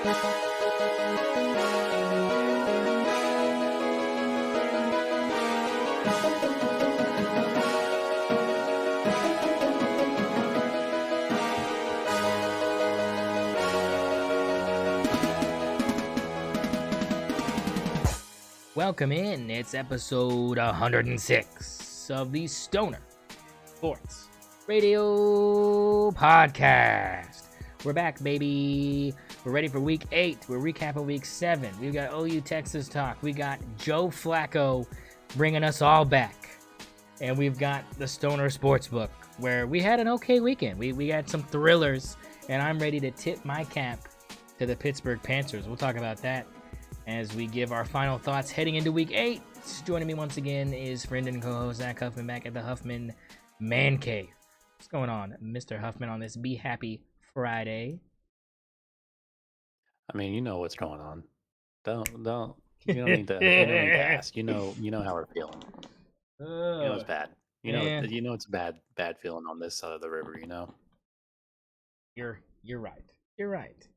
Welcome in. It's episode 106 of the St0ner Sports Radio Podcast. We're back, baby. We're ready for week 8. We're recapping week 7. We've got OU Texas talk. We got Joe Flacco bringing us all back. And we've got the St0ner Sportsbook, where we had an okay weekend. We had some thrillers, and I'm ready to tip my cap to the Pittsburgh Panthers. We'll talk about that as we give our final thoughts heading into week 8. Joining me once again is friend and co-host Zach Huffman back at the Huffman Man Cave. What's going on, Mr. Huffman, on this Be Happy Friday? I mean, you know what's going on. Don't you don't need to ask. You know how we're feeling. You know it's bad. You know it's a bad feeling on this side of the river, you know. You're right. You're right.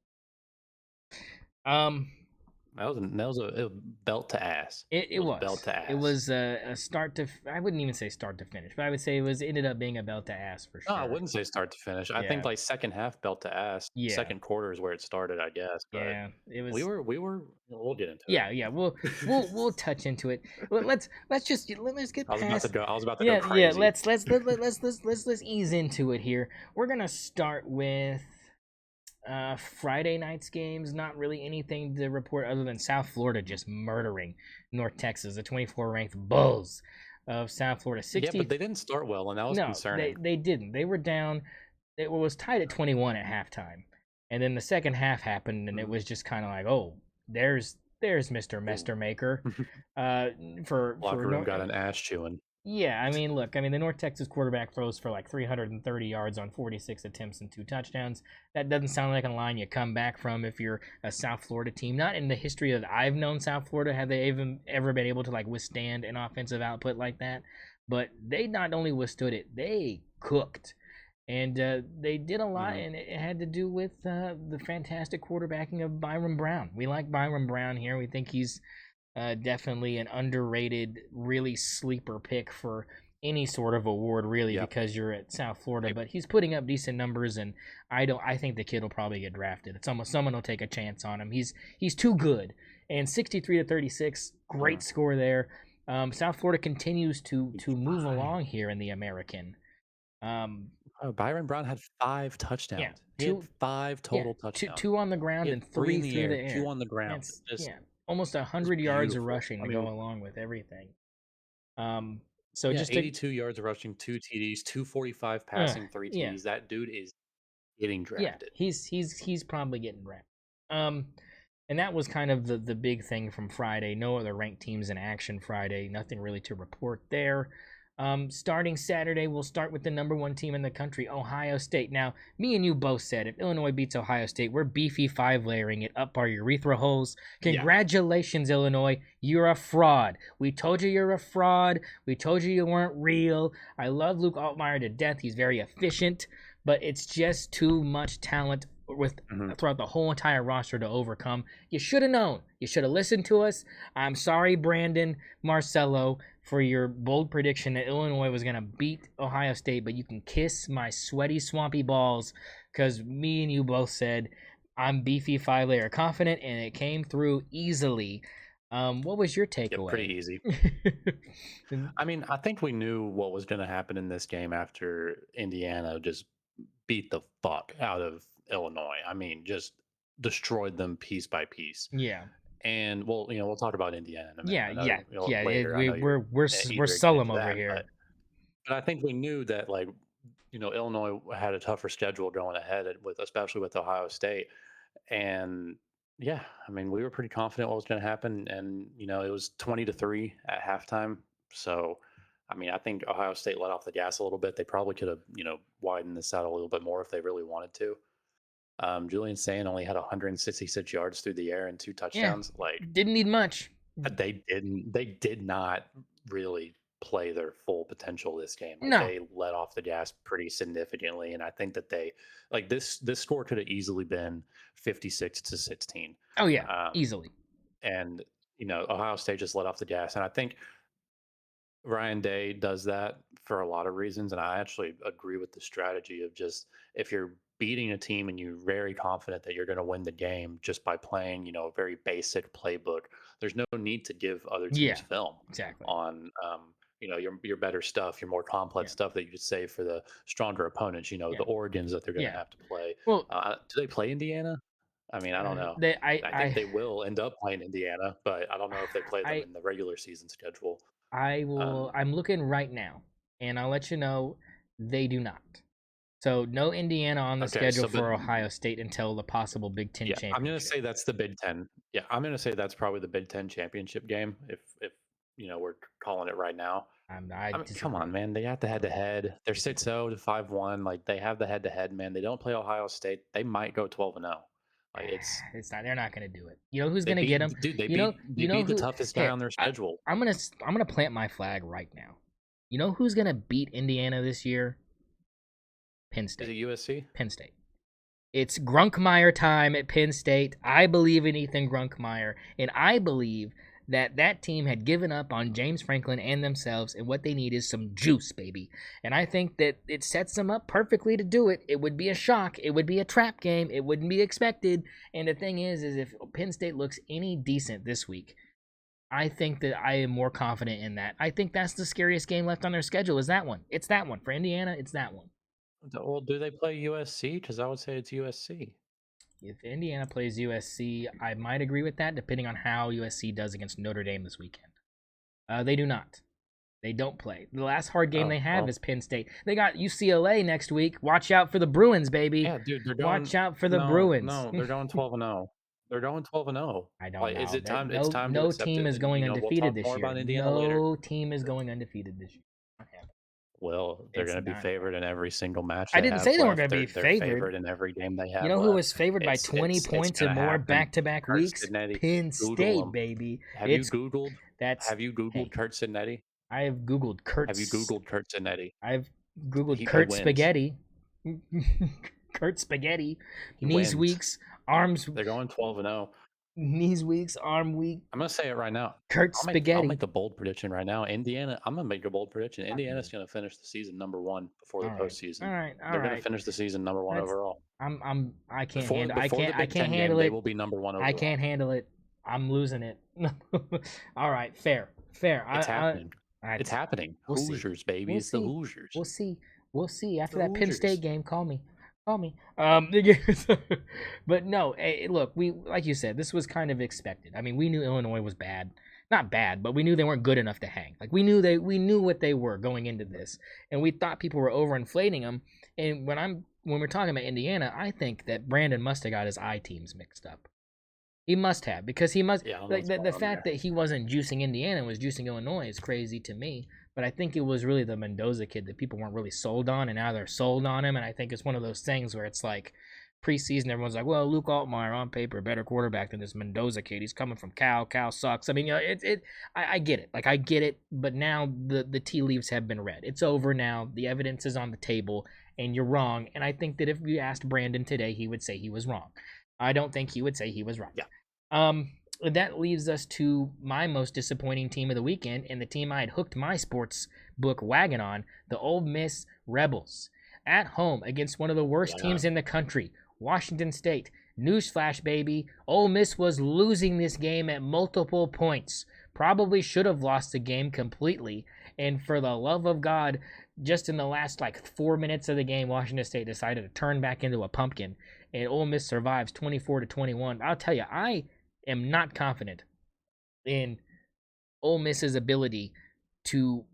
That was a belt to ass. It was belt to ass. It was a start to. I wouldn't even say start to finish, but I would say ended up being a belt to ass for sure. No, I wouldn't say start to finish. I think like second half belt to ass. Yeah. Second quarter is where it started, I guess. But yeah, it was. We were. We'll get into it. Yeah. We'll touch into it. Let's get past. I was about to go crazy. Let's ease into it here. We're gonna start with Friday night's games. Not really anything to report other than South Florida just murdering North Texas, the 24 ranked Bulls of South Florida. 60. Yeah, but they didn't start well, and that was concerning. They didn't. They were down. It was tied at 21 at halftime, and then the second half happened, and it was just kind of like, oh, there's Mr. Mester Maker. Locker room got an ass chewing. Yeah, I mean, look, the North Texas quarterback throws for like 330 yards on 46 attempts and 2 touchdowns. That doesn't sound like a line you come back from if you're a South Florida team. Not in the history of I've known South Florida have they even ever been able to like withstand an offensive output like that. But they not only withstood it, they cooked. And they did a lot, and it had to do with the fantastic quarterbacking of Byron Brown. We like Byron Brown here. We think he's definitely an underrated, really sleeper pick for any sort of award, really, because you're at South Florida. But he's putting up decent numbers, and I think the kid will probably get drafted. It's almost someone will take a chance on him. He's too good. And 63-36, great score there. South Florida continues to move along here in the American. Byron Brown had 5 touchdowns. Yeah, he had 5 total touchdowns. 2 on the ground and 3 through the air. 2 on the ground. Almost 100 yards of rushing to go along with everything. So just 82 yards of rushing, 2 TDs, 245 passing, 3 TDs. Yeah. That dude is getting drafted. Yeah, he's probably getting drafted. And that was kind of the big thing from Friday. No other ranked teams in action Friday. Nothing really to report there. Starting Saturday, we'll start with the number 1 team in the country, Ohio State. Now, me and you both said if Illinois beats Ohio State, we're beefy 5-layering it up our urethra holes. Congratulations, Illinois. You're a fraud. We told you you're a fraud. We told you weren't real. I love Luke Altmaier to death. He's very efficient, but it's just too much talent throughout the whole entire roster to overcome. You should have known. You should have listened to us. I'm sorry, Brandon Marcello, for your bold prediction that Illinois was going to beat Ohio State, but you can kiss my sweaty, swampy balls because me and you both said I'm beefy 5-layer confident, and it came through easily. What was your takeaway? Yeah, pretty easy. I think we knew what was going to happen in this game after Indiana just beat the fuck out of Illinois. Just destroyed them piece by piece. Yeah. And we'll talk about Indiana in a minute. Later. We're Sullum over here. But I think we knew that Illinois had a tougher schedule going ahead especially with Ohio State. And we were pretty confident what was going to happen. And it was 20-3 at halftime. So I think Ohio State let off the gas a little bit. They probably could have widened this out a little bit more if they really wanted to. Julian St0ner only had 166 yards through the air and 2 touchdowns. Didn't need much. They did not really play their full potential this game. Like No. they let off the gas pretty significantly, and I think that they like this score could have easily been 56-16. Oh yeah, Um, easily. and Ohio State just let off the gas, and I think Ryan Day does that for a lot of reasons, and I actually agree with the strategy of just if you're beating a team and you're very confident that you're going to win the game just by playing, a very basic playbook. There's no need to give other teams Yeah, film exactly. on, your better stuff, your more Yeah. complex stuff that you could save for the stronger opponents. Yeah. The Oregons that they're going to Yeah. have to play. Well, Do they play Indiana? I mean, I don't know. they I think I they will end up playing Indiana, but I don't know if they play them I in the regular season schedule. I will. Um, I'm looking right now, and I'll let you know they do not. So no Indiana on the okay, schedule so but for Ohio State until the possible Big Ten yeah, I'm gonna championship. say that's the Big Ten. Yeah, I'm gonna say that's probably the Big Ten championship game. If we're calling it right now. I I mean, come on, disagree. man. They got the head to head. They're 6-0 to 5-1. Like they have the head to head, man. They don't play Ohio State. They might go 12-0. Like it's It's not. They're not going to do it. You know who's they going to get them? beat dude. They You know. beat they You know beat the who? toughest guy Here, on their schedule. I'm gonna plant my flag right now. You know who's going to beat Indiana this year? Penn Is it State. USC? Penn State. It's Grunkmeyer time at Penn State. I believe in Ethan Grunkmeyer, and I believe that that team had given up on James Franklin and themselves, and what they need is some juice, baby. And I think that it sets them up perfectly to do it. It would be a shock. It would be a trap game. It wouldn't be expected. And the thing is if Penn State looks any decent this week, I think that I am more confident in that. I think that's the scariest game left on their schedule is that one. It's that one. For Indiana, it's that one. Well, do they play USC? Because I would say it's USC. If Indiana plays USC, I might agree with that, depending on how USC does against Notre Dame this weekend. They do not. They don't play. The last hard game Oh they have well, is Penn State. They got UCLA next week. Watch out for the Bruins, baby. yeah, dude. They're going. Watch out for the No, Bruins. no, they're going 12-0. They're going 12-0. I don't Like, is know. it time? It's No, time to no accept team it, is and going we'll undefeated talk this more year. about Indiana later. No team is going undefeated this year. Well, they're It's going to be not. favored in every single match I they didn't have say they weren't left. going to be They're favored. favored in every game they You have know who left. was favored by 20 It's points and going to more happen. back-to-back Kurt weeks? Sidnetti, Penn Google State, him. baby. Have you Googled? That's Have you Googled hey. Kurt Sidnetti? I have Googled Have you Googled Kurt Sidnetti? I've Googled He Kurt wins. Spaghetti. Kurt Spaghetti. He Knees wins. weeks, arms, They're going 12-0. knees weeks, arm week. I'm gonna say it right now. Kurt I'll Spaghetti. make the bold prediction right now. Indiana. I'm gonna make a bold prediction. Indiana's gonna finish the season number 1 before the All right, postseason. all right, all They're gonna right. finish the season number 1 That's overall. I can't Before handle. before the I Big can't Ten game, handle they it. will be number 1 I overall. can't handle it. I'm losing it. All right, fair. It's happening. It's happening. We'll Hoosiers, see. baby. We'll It's the see. Hoosiers. We'll see. We'll see. After The that Penn Hoosiers. State game, call me. Call me. But no, look, we like you said, this was kind of expected. I mean, we knew Illinois was bad. Not bad, but we knew they weren't good enough to hang. Like we knew what they were going into this, and we thought people were overinflating them. And when we're talking about Indiana, I think that Brandon must have got his I teams mixed up. He must have, because he must. Yeah, Like the fact that he wasn't juicing Indiana and was juicing Illinois is crazy to me. But I think it was really the Mendoza kid that people weren't really sold on, and now they're sold on him. And I think it's one of those things where it's like preseason, everyone's like, "Well, Luke Altmaier on paper better quarterback than this Mendoza kid. He's coming from Cal. Cal sucks." I mean, I get it. Like I get it. But now the tea leaves have been read. It's over now. The evidence is on the table, and you're wrong. And I think that if you asked Brandon today, he would say he was wrong. I don't think he would say he was right. Yeah. That leaves us to my most disappointing team of the weekend, and the team I had hooked my sports book wagon on, the Ole Miss Rebels, at home against one of the worst teams in the country, Washington State. Newsflash, baby, Ole Miss was losing this game at multiple points. Probably should have lost the game completely, and for the love of God, just in the last 4 minutes of the game, Washington State decided to turn back into a pumpkin, and Ole Miss survives 24-21. I'll tell you, I am not confident in Ole Miss's ability to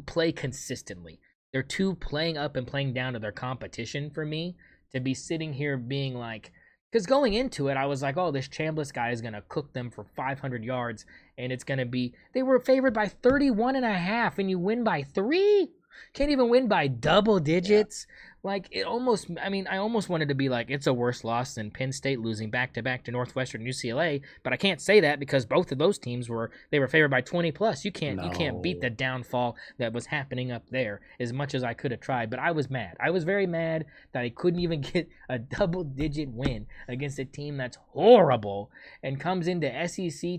play consistently. They're too playing up and playing down to their competition for me to be sitting here being like, because going into it, I was like, oh, this Chambliss guy is going to cook them for 500 yards, and it's going to be, they were favored by 31.5, and you win by 3? Can't even win by double Yeah. digits. Like it almost. I mean, I almost wanted to be like it's a worse loss than Penn State losing back to back to Northwestern and UCLA, but I can't say that because both of those teams were favored by 20 plus. You can't beat No. the downfall that was happening up there as much as I could have tried. But I was mad. I was very mad that I couldn't even get a double digit win against a team that's horrible and comes into an SEC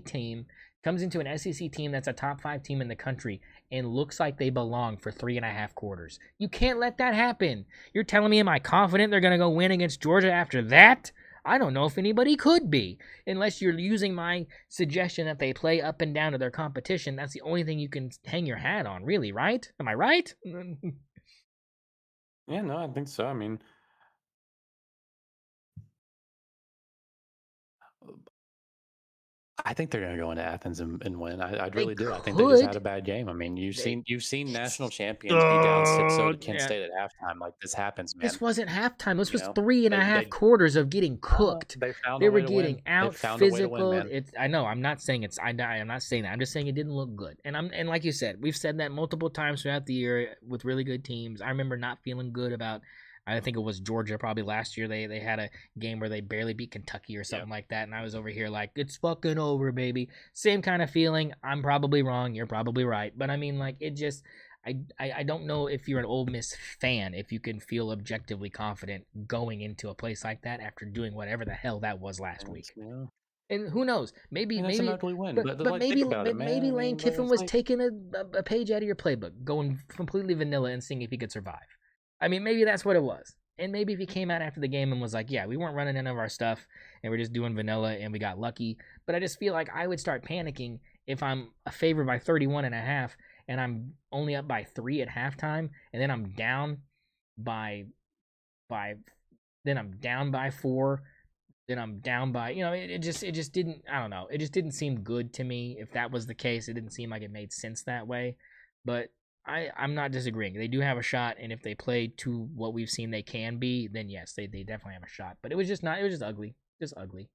team that's a top 5 team in the country and looks like they belong for 3.5 quarters. You can't let that happen. You're telling me, am I confident they're going to go win against Georgia after that? I don't know if anybody could be, unless you're using my suggestion that they play up and down to their competition. That's the only thing you can hang your hat on, really, right? Am I right? Yeah, no, I think so. I mean, I think they're going to go into Athens and win. I They really do. I think they just had could. a bad game. I mean, They. you've seen national champions be down 6-0 Oh, to Kent yeah. State at halftime. Like this happens, This man. wasn't halftime. This You was know, three and a half they quarters of getting no, cooked. they found They a were way to win. getting They out found a way to win, physical. man. I know. I'm not saying it's. I'm not saying that. I'm just saying it didn't look good. And like you said, we've said that multiple times throughout the year with really good teams. I remember not feeling good about. I think it was Georgia probably last year. They had a game where they barely beat Kentucky or Yeah, something like that, and I was over here like it's fucking over, baby. Same kind of feeling. I'm probably wrong. You're probably right, but I mean like it just. I don't know if you're an Ole Miss fan if you can feel objectively confident going into a place like that after doing whatever the hell that was last and it's, week. you know, And who knows? I Maybe mean, that's an maybe ugly win. but But but like, think maybe about it, man. maybe I Lane mean, but Kiffin it's was like, taking a page out of your playbook, going completely vanilla and seeing if he could survive. I mean, maybe that's what it was. And maybe if he came out after the game and was like, "Yeah, we weren't running any of our stuff, and we're just doing vanilla, and we got lucky." But I just feel like I would start panicking if I'm a favor by 31 and a half, and I'm only up by 3 at halftime, and then I'm down by by then I'm down by 4, then I'm down by it just didn't, I don't know, it just didn't seem good to me. If that was the case, it didn't seem like it made sense that way. But I'm not disagreeing. They do have a shot, and if they play to what we've seen they can be, then yes, they definitely have a shot. But it was just ugly. Just ugly.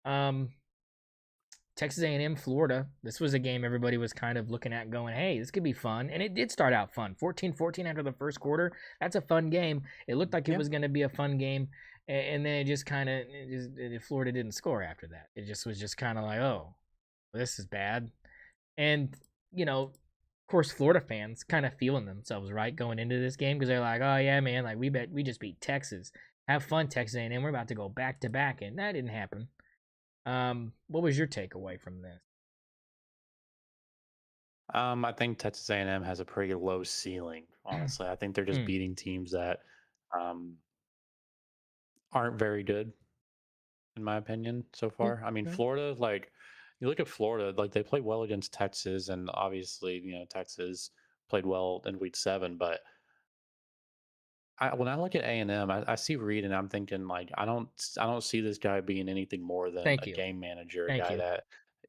Um Texas A&M, Florida. This was a game everybody was kind of looking at going, hey, this could be fun. And it did start out fun. 14-14 after the first quarter. That's a fun game. It looked like it yeah. was going to be a fun game. And then it just kind of, Florida didn't score after that. It just was just kind of like, oh, this is bad. And, of course, Florida fans kind of feeling themselves, right, going into this game because they're like, oh, yeah, man, like we just beat Texas. Have fun, Texas A&M. We're about to go back to back. And that didn't happen. What was your takeaway from this? I think Texas A&M has a pretty low ceiling. Honestly, I think they're just Mm, beating teams that um, aren't very good, in my opinion, so yeah, far. I mean, yeah. Florida, like you look at Florida, like they play well against Texas, and obviously, Texas played well in Week 7. But when I look at A&M, I see Reed, and I'm thinking like I don't see this guy being anything more than Thank a you. game manager, a Thank guy you. that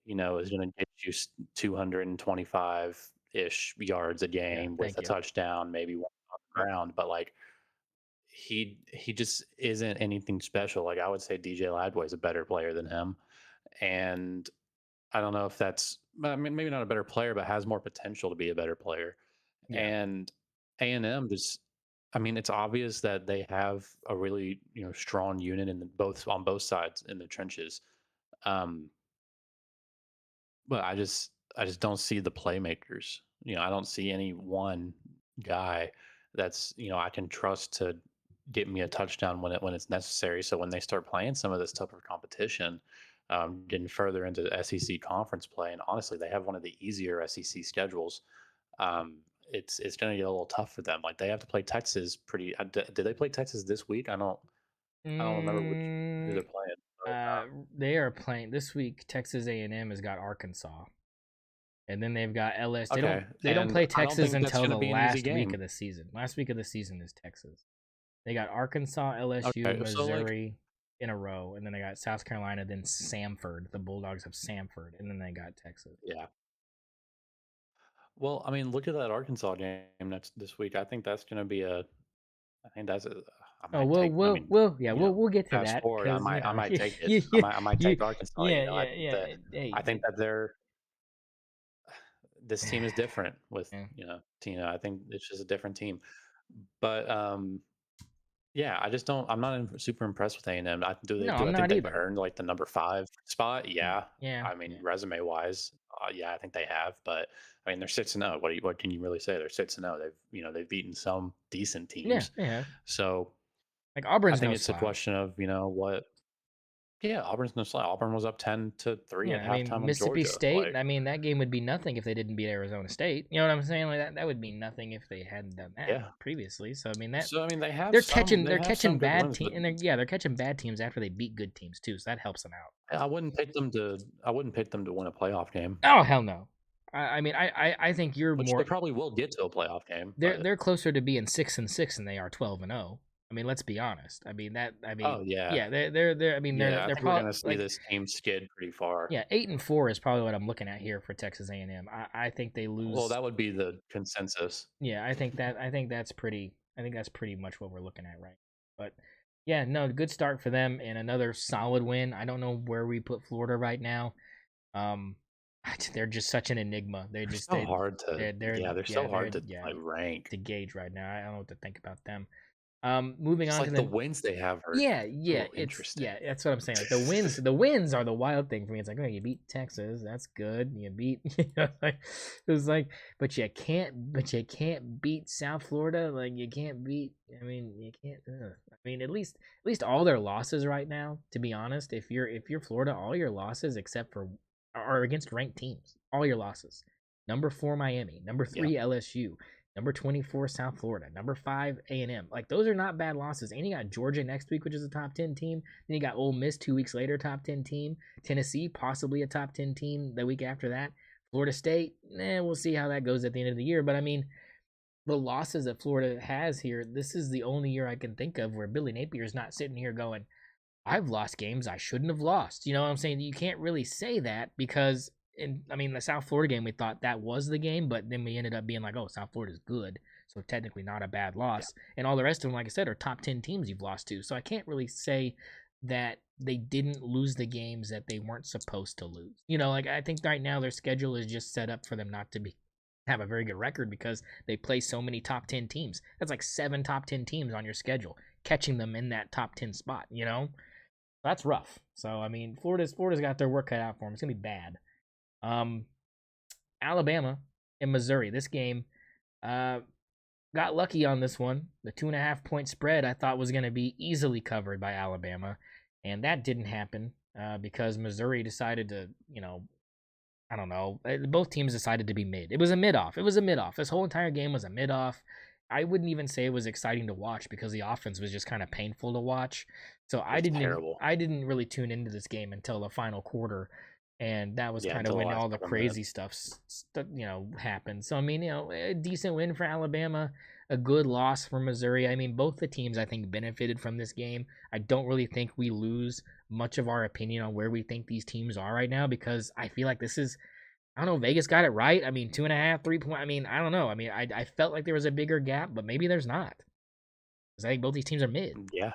is going to get you 225 ish yards a Yeah, game with thank a you. touchdown, maybe one on the ground. But like he just isn't anything special. Like I would say DJ Ladway is a better player than him, and I don't know if that's, I mean, maybe not a better player, but has more potential to be a better player. Yeah. And A&M just, I mean, it's obvious that they have a really strong unit on both sides in the trenches. Um, but I just don't see the playmakers. I don't see any one guy that's I can trust to get me a touchdown when it's necessary. So when they start playing some of this tougher competition, getting further into the SEC conference play, and honestly, they have one of the easier SEC schedules. It's going to get a little tough for them. Like they have to play Texas pretty. Did they play Texas this week? I don't remember who Mm, they're playing. uh, they are playing this week. Texas A&M has got Arkansas, and then they've got LS. But okay, They don't and play I don't Texas think that's until going to the be an easy last week game. of the season. Last week of the season is Texas. They got Arkansas, LSU, Okay, so like Missouri in a row, and then they got South Carolina, then Samford. The Bulldogs have Samford, and then they got Texas. yeah. Well, I mean, look at that Arkansas game that's this week. I think that's going to be a. I think that's a. I Oh, might take. I mean, yeah, we'll get to fast that forward. because I might take it. you, I might take Arkansas. yeah, I yeah, think yeah. that. Hey, I think that this team is different with, Yeah. Tina. I think it's just a different team. But yeah, I just don't. I'm not super impressed with A&M. No, Do I'm I think not they've either. earned like the number 5 spot? Mm, Yeah. yeah, I mean, yeah, resume wise, yeah, I think they have. But I mean, they're 6-0. What can you really say? They're 6-0. They've beaten some decent yeah, teams. they have. So Like I Auburn's think no it's a slouch. question of what. Yeah, Auburn's no slouch. Auburn was up 10-3 Yeah, at I mean halftime on Mississippi Georgia. State. Like, I mean that game would be nothing if they didn't beat Arizona State. You know what I'm saying? Like that would be nothing if they hadn't done that yeah. previously. So I mean that So I mean, they're catching they they're have some catching good bad wins, team but and they're catching bad teams after they beat good teams too. So that helps them out. I wouldn't pick them to win a playoff game. Oh hell no. I mean I think you're Which they more. probably will get to a playoff game, They're but they're closer to being 6-6 than they are 12-0. I mean let's be honest. I mean oh yeah, yeah they're I mean yeah. I they're think we're probably gonna see like this team skid pretty far. yeah 8-4 is probably what I'm looking at here for Texas A&M. I think they Well, lose. that would be the consensus. Yeah, I think that's pretty much what we're looking at right. But yeah, no, good start for them and another solid win. I don't know where we put Florida right now. Um they're just such an enigma. They They're just so hard to, they're yeah, they're so yeah, hard they're to yeah, like rank. to gauge right now. I don't know what to think about them. Moving Just on to like the the wins they have are yeah, a yeah, little interesting. that's what I'm saying. Like the wins are the wild thing for me. It's like, oh, you beat Texas, that's good. You beat, like it's like, but you can't beat South Florida. Like you can't beat. I mean, you can't. I mean, at least all their losses right now. To be honest, if you're Florida, all your losses except for are against ranked teams. All your losses. Number 4 Miami, number Yeah, 3 LSU, number 24 South Florida, number 5 A&M. Like those are not bad losses. And you got Georgia next week, which is a top 10 team. Then you got Ole Miss 2 weeks later, top 10 team. Tennessee possibly a top 10 team the week after that. Florida State, we'll see how that goes at the end of the year. But I mean, the losses that Florida has here, this is the only year I can think of where Billy Napier's not sitting here going, I've lost games I shouldn't have lost. You know what I'm saying? You can't really say that because I mean the South Florida game we thought that was the game, but then we ended up being like, oh, South Florida's good, so technically not a bad yeah, loss. And all the rest of them, like I said, are top 10 teams you've lost to. So I can't really say that they didn't lose the games that they weren't supposed to lose. Like I think right now their schedule is just set up for them not to be have a very good record because they play so many top 10 teams. That's like 7 top 10 teams on your schedule. Catching them in that top 10 spot. That's rough. So I mean, Florida's got their work cut out for them. It's gonna be bad. Um, Alabama and Missouri. This game, uh, got lucky on this one. The 2.5 point spread I thought was gonna be easily covered by Alabama, and that didn't happen because Missouri decided to, I don't know. Both teams decided to be mid. It was a mid off. It was a mid off. This whole entire game was a mid off. I wouldn't even say it was exciting to watch because the offense was just kind of painful to watch. So it was terrible. I didn't really tune into this game until the final quarter, and that was Yeah, kind of until the when last all the couple crazy minutes. stuff happened. So I mean, a decent win for Alabama, a good loss for Missouri. I mean, both the teams I think benefited from this game. I don't really think we lose much of our opinion on where we think these teams are right now because I feel like this is I don't know. Vegas got it right. I mean, 2.5, 3 point. I mean, I don't know. I mean, I felt like there was a bigger gap, but maybe there's not. Because I think both these teams are mid. Yeah.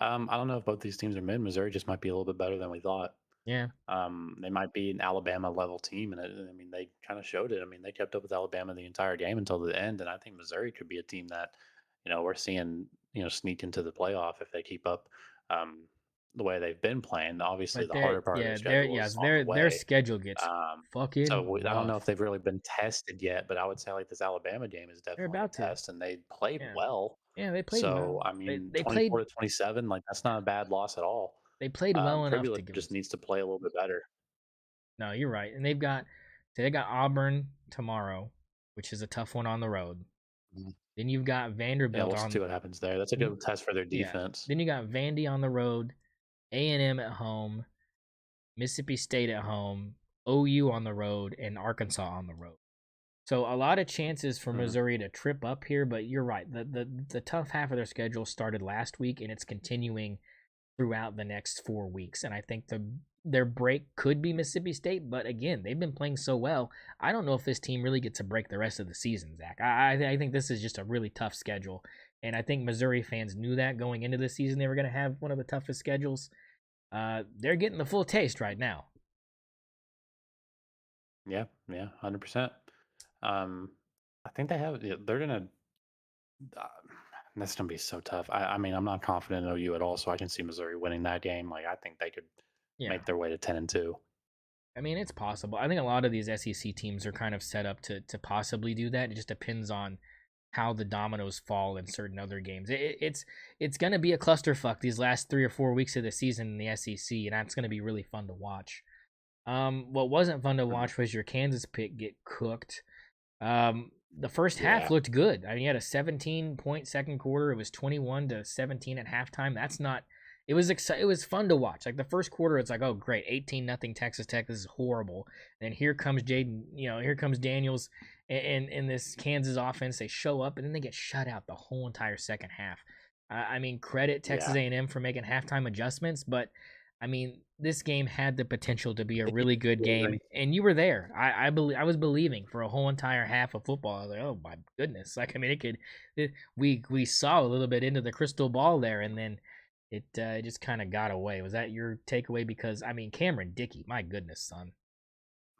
I don't know if both these teams are mid. Missouri just might be a little bit better than we thought. Yeah. They might be an Alabama level team, and I mean, they kind of showed it. I mean, they kept up with Alabama the entire game until the end, and I think Missouri could be a team that, we're seeing, sneak into the playoff if they keep up um, the way they've been playing. Obviously, But the harder part of their schedule is on the their way. schedule gets Um, so fucking I don't know if rough. they've really been tested yet, but I would say like this Alabama game is They're definitely a about to. test, and they played Yeah. well. Yeah, they played So well. I They mean, they 24-27, like that's not a bad loss at all. they played well enough to Privilege give just us. needs to play a little bit better. No, you're right. And they got Auburn tomorrow, which is a tough one on the road. Mhm. Then you've got Yeah, Vanderbilt we'll see on what happens there. That's a good test for their yeah. defense. Then you got Vandy on the road, A&M at home, Mississippi State at home, OU on the road, and Arkansas on the road. So a lot of chances for Mhm. Missouri to trip up here, but you're right. The tough half of their schedule started last week and it's continuing throughout the next 4 weeks. And I think their break could be Mississippi State, but again, they've been playing so well. I don't know if this team really gets a break the rest of the season, Zach. I think this is just a really tough schedule. And I think Missouri fans knew that going into the season they were going to have one of the toughest schedules. They're getting the full taste right now. Yeah, yeah, 100%. Um, I think they have. Yeah, they're gonna. Uh, that's gonna be so tough. I mean, I'm not confident in OU at all, so I can see Missouri winning that game. Like, I think they could Yeah. make their way to 10-2. I mean, it's possible. I think a lot of these SEC teams are kind of set up to possibly do that. It just depends on how the dominoes fall in certain other games. It's going to be a clusterfuck these last 3 or 4 weeks of the season in the SEC, and that's going to be really fun to watch. What wasn't fun to Mhm. watch was your Kansas pick get cooked. The first half Yeah, looked good. I mean, you had a 17-point second quarter. It was 21-17 at halftime. That's not. It was fun to watch. Like the first quarter, it's like, oh great, 18-0 Texas Tech. This is horrible. And here comes Jaden. Here comes Daniels and this Kansas offense. They show up and then they get shut out the whole entire second half. I mean, credit Texas yeah. A&M for making halftime adjustments, but I mean, this game had the potential to be a They keep really good game, losing. and you were there. I was believing for a whole entire half of football. I was like, oh my goodness! Like, I mean, we saw a little bit into the crystal ball there, and then it just kind of got away. Was that your takeaway? Because I mean, Cameron Dickey, my goodness, son.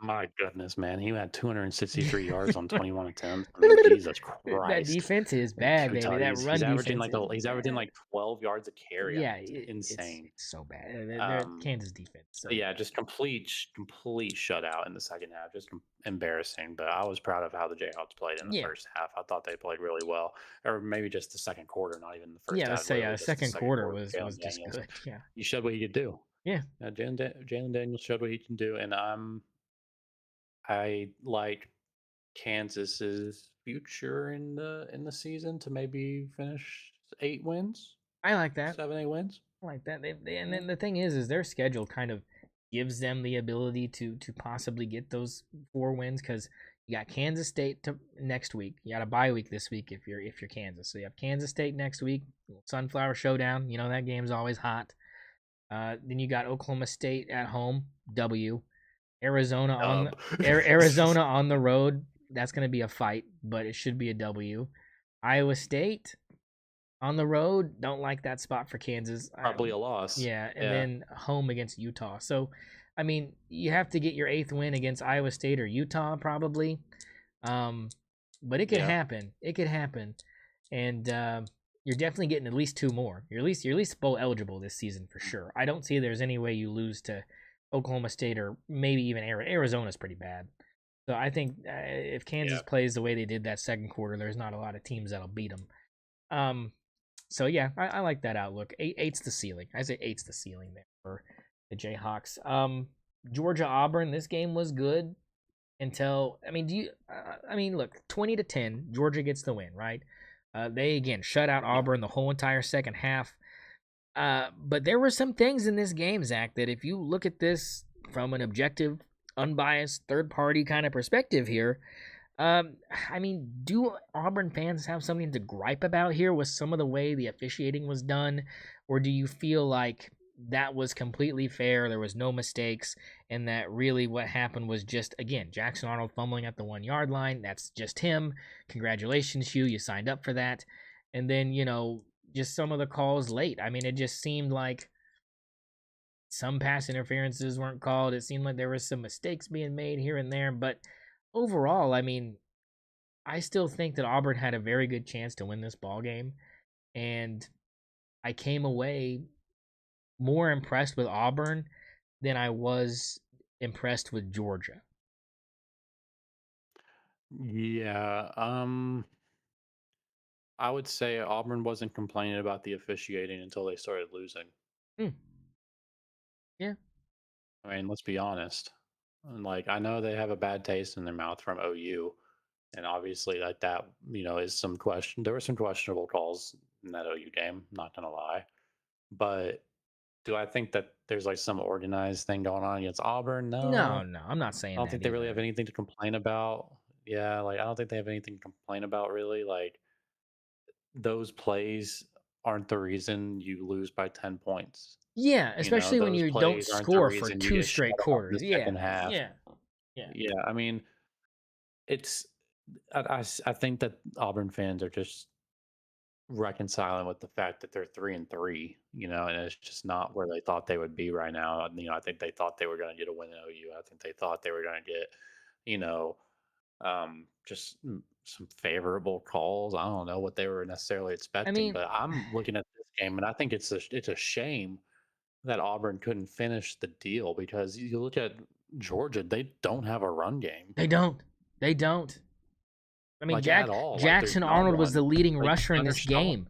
My goodness, man, he had 263 yards on 21 attempts. I mean, Jesus That Christ. defense is And bad, 2 baby. That tutties. He's run averaging defense like is he's averaging bad. like 12 yards a carry. I Yeah, mean, it's insane. it's so bad. They're Um, Kansas defense but so yeah, bad. just complete shutout in the second half. Just embarrassing. But I was proud of how the Jayhawks played in the Yeah, first half. I thought they played really well, or maybe just the second quarter, not even the first yeah. Let's half. say Literally just the second second quarter quarter. was Jalen just Daniels, good. Yeah, he showed what he could do. yeah. Jalen Daniels showed what he can do, and I like Kansas's future in the season to maybe finish 8 wins, I like that. 7, 8 wins. I like that. And Yeah. then the thing is their schedule kind of gives them the ability to possibly get those 4 wins because you got Kansas State to next week. You got a bye week this week if you're Kansas. So you have Kansas State next week, Sunflower Showdown. You know that game's always hot. Then you got Oklahoma State at home, W. Arizona on Dub. Arizona on the road. That's going to be a fight, but it should be a W. Iowa State on the road, don't like that spot for Kansas. Probably a loss. Yeah, and Yeah. then home against Utah. So, I mean, you have to get your eighth win against Iowa State or Utah probably. Um, but it could Yeah. happen. It could happen, and you're definitely getting at least two more. You're at least bowl eligible this season for sure. I don't see there's any way you lose to Oklahoma State or maybe even Arizona's pretty bad. So I think if Yeah. Kansas plays the way they did that second quarter, there's not a lot of teams that'll beat them. Um, so yeah, I like that outlook. Eight's the ceiling. I say eight's the ceiling there for the Jayhawks. Georgia Auburn. This game was good until I mean, do you? I mean, look, 20-10, Georgia gets the win, right? They again shut out Yeah. Auburn the whole entire second half. But there were some things in this game, Zach, that if you look at this from an objective, unbiased, third party kind of perspective here, um, I mean, do Auburn fans have something to gripe about here with some of the way the officiating was done, or do you feel like that was completely fair, there was no mistakes, and that really what happened was just again Jackson Arnold fumbling at the 1 yard line? That's just him. Congratulations, Hugh, you signed up for that. And then just some of the calls late. I mean, it just seemed like some pass interferences weren't called. It seemed like there was some mistakes being made here and there, but overall, I mean, I still think that Auburn had a very good chance to win this ball game, and I came away more impressed with Auburn than I was impressed with Georgia. Yeah. I would say Auburn wasn't complaining about the officiating until they started losing. Hmm. Yeah. I mean, let's be honest. And, like, I know they have a bad taste in their mouth from OU, and obviously, like that, is some question. There were some questionable calls in that OU game. Not gonna lie, but do I think that there's like some organized thing going on against Auburn? No, No, no, I'm not I saying don't that think they really have either. anything to complain about. Yeah, like I don't think they have anything to complain about really. Like those plays aren't the reason you lose by 10 points. Yeah, especially when Those you don't plays aren't the score for reason you two get shut straight out in quarters. the second Yeah, half. yeah, yeah. Yeah, I mean, it's I think that Auburn fans are just reconciling with the fact that they're 3-3, and it's just not where they thought they would be right now. I think they thought they were going to get a win in OU. I think they thought they were going to get you know, some favorable calls. I don't know what they were necessarily I expecting, mean, but I'm looking at this game and I think it's a shame that Auburn couldn't finish the deal because you look at Georgia, they don't have a run game they don't. They don't. I mean, like at all. Like there's Jackson not Arnold was the one. leading Like rusher in Gunner this Stock. game.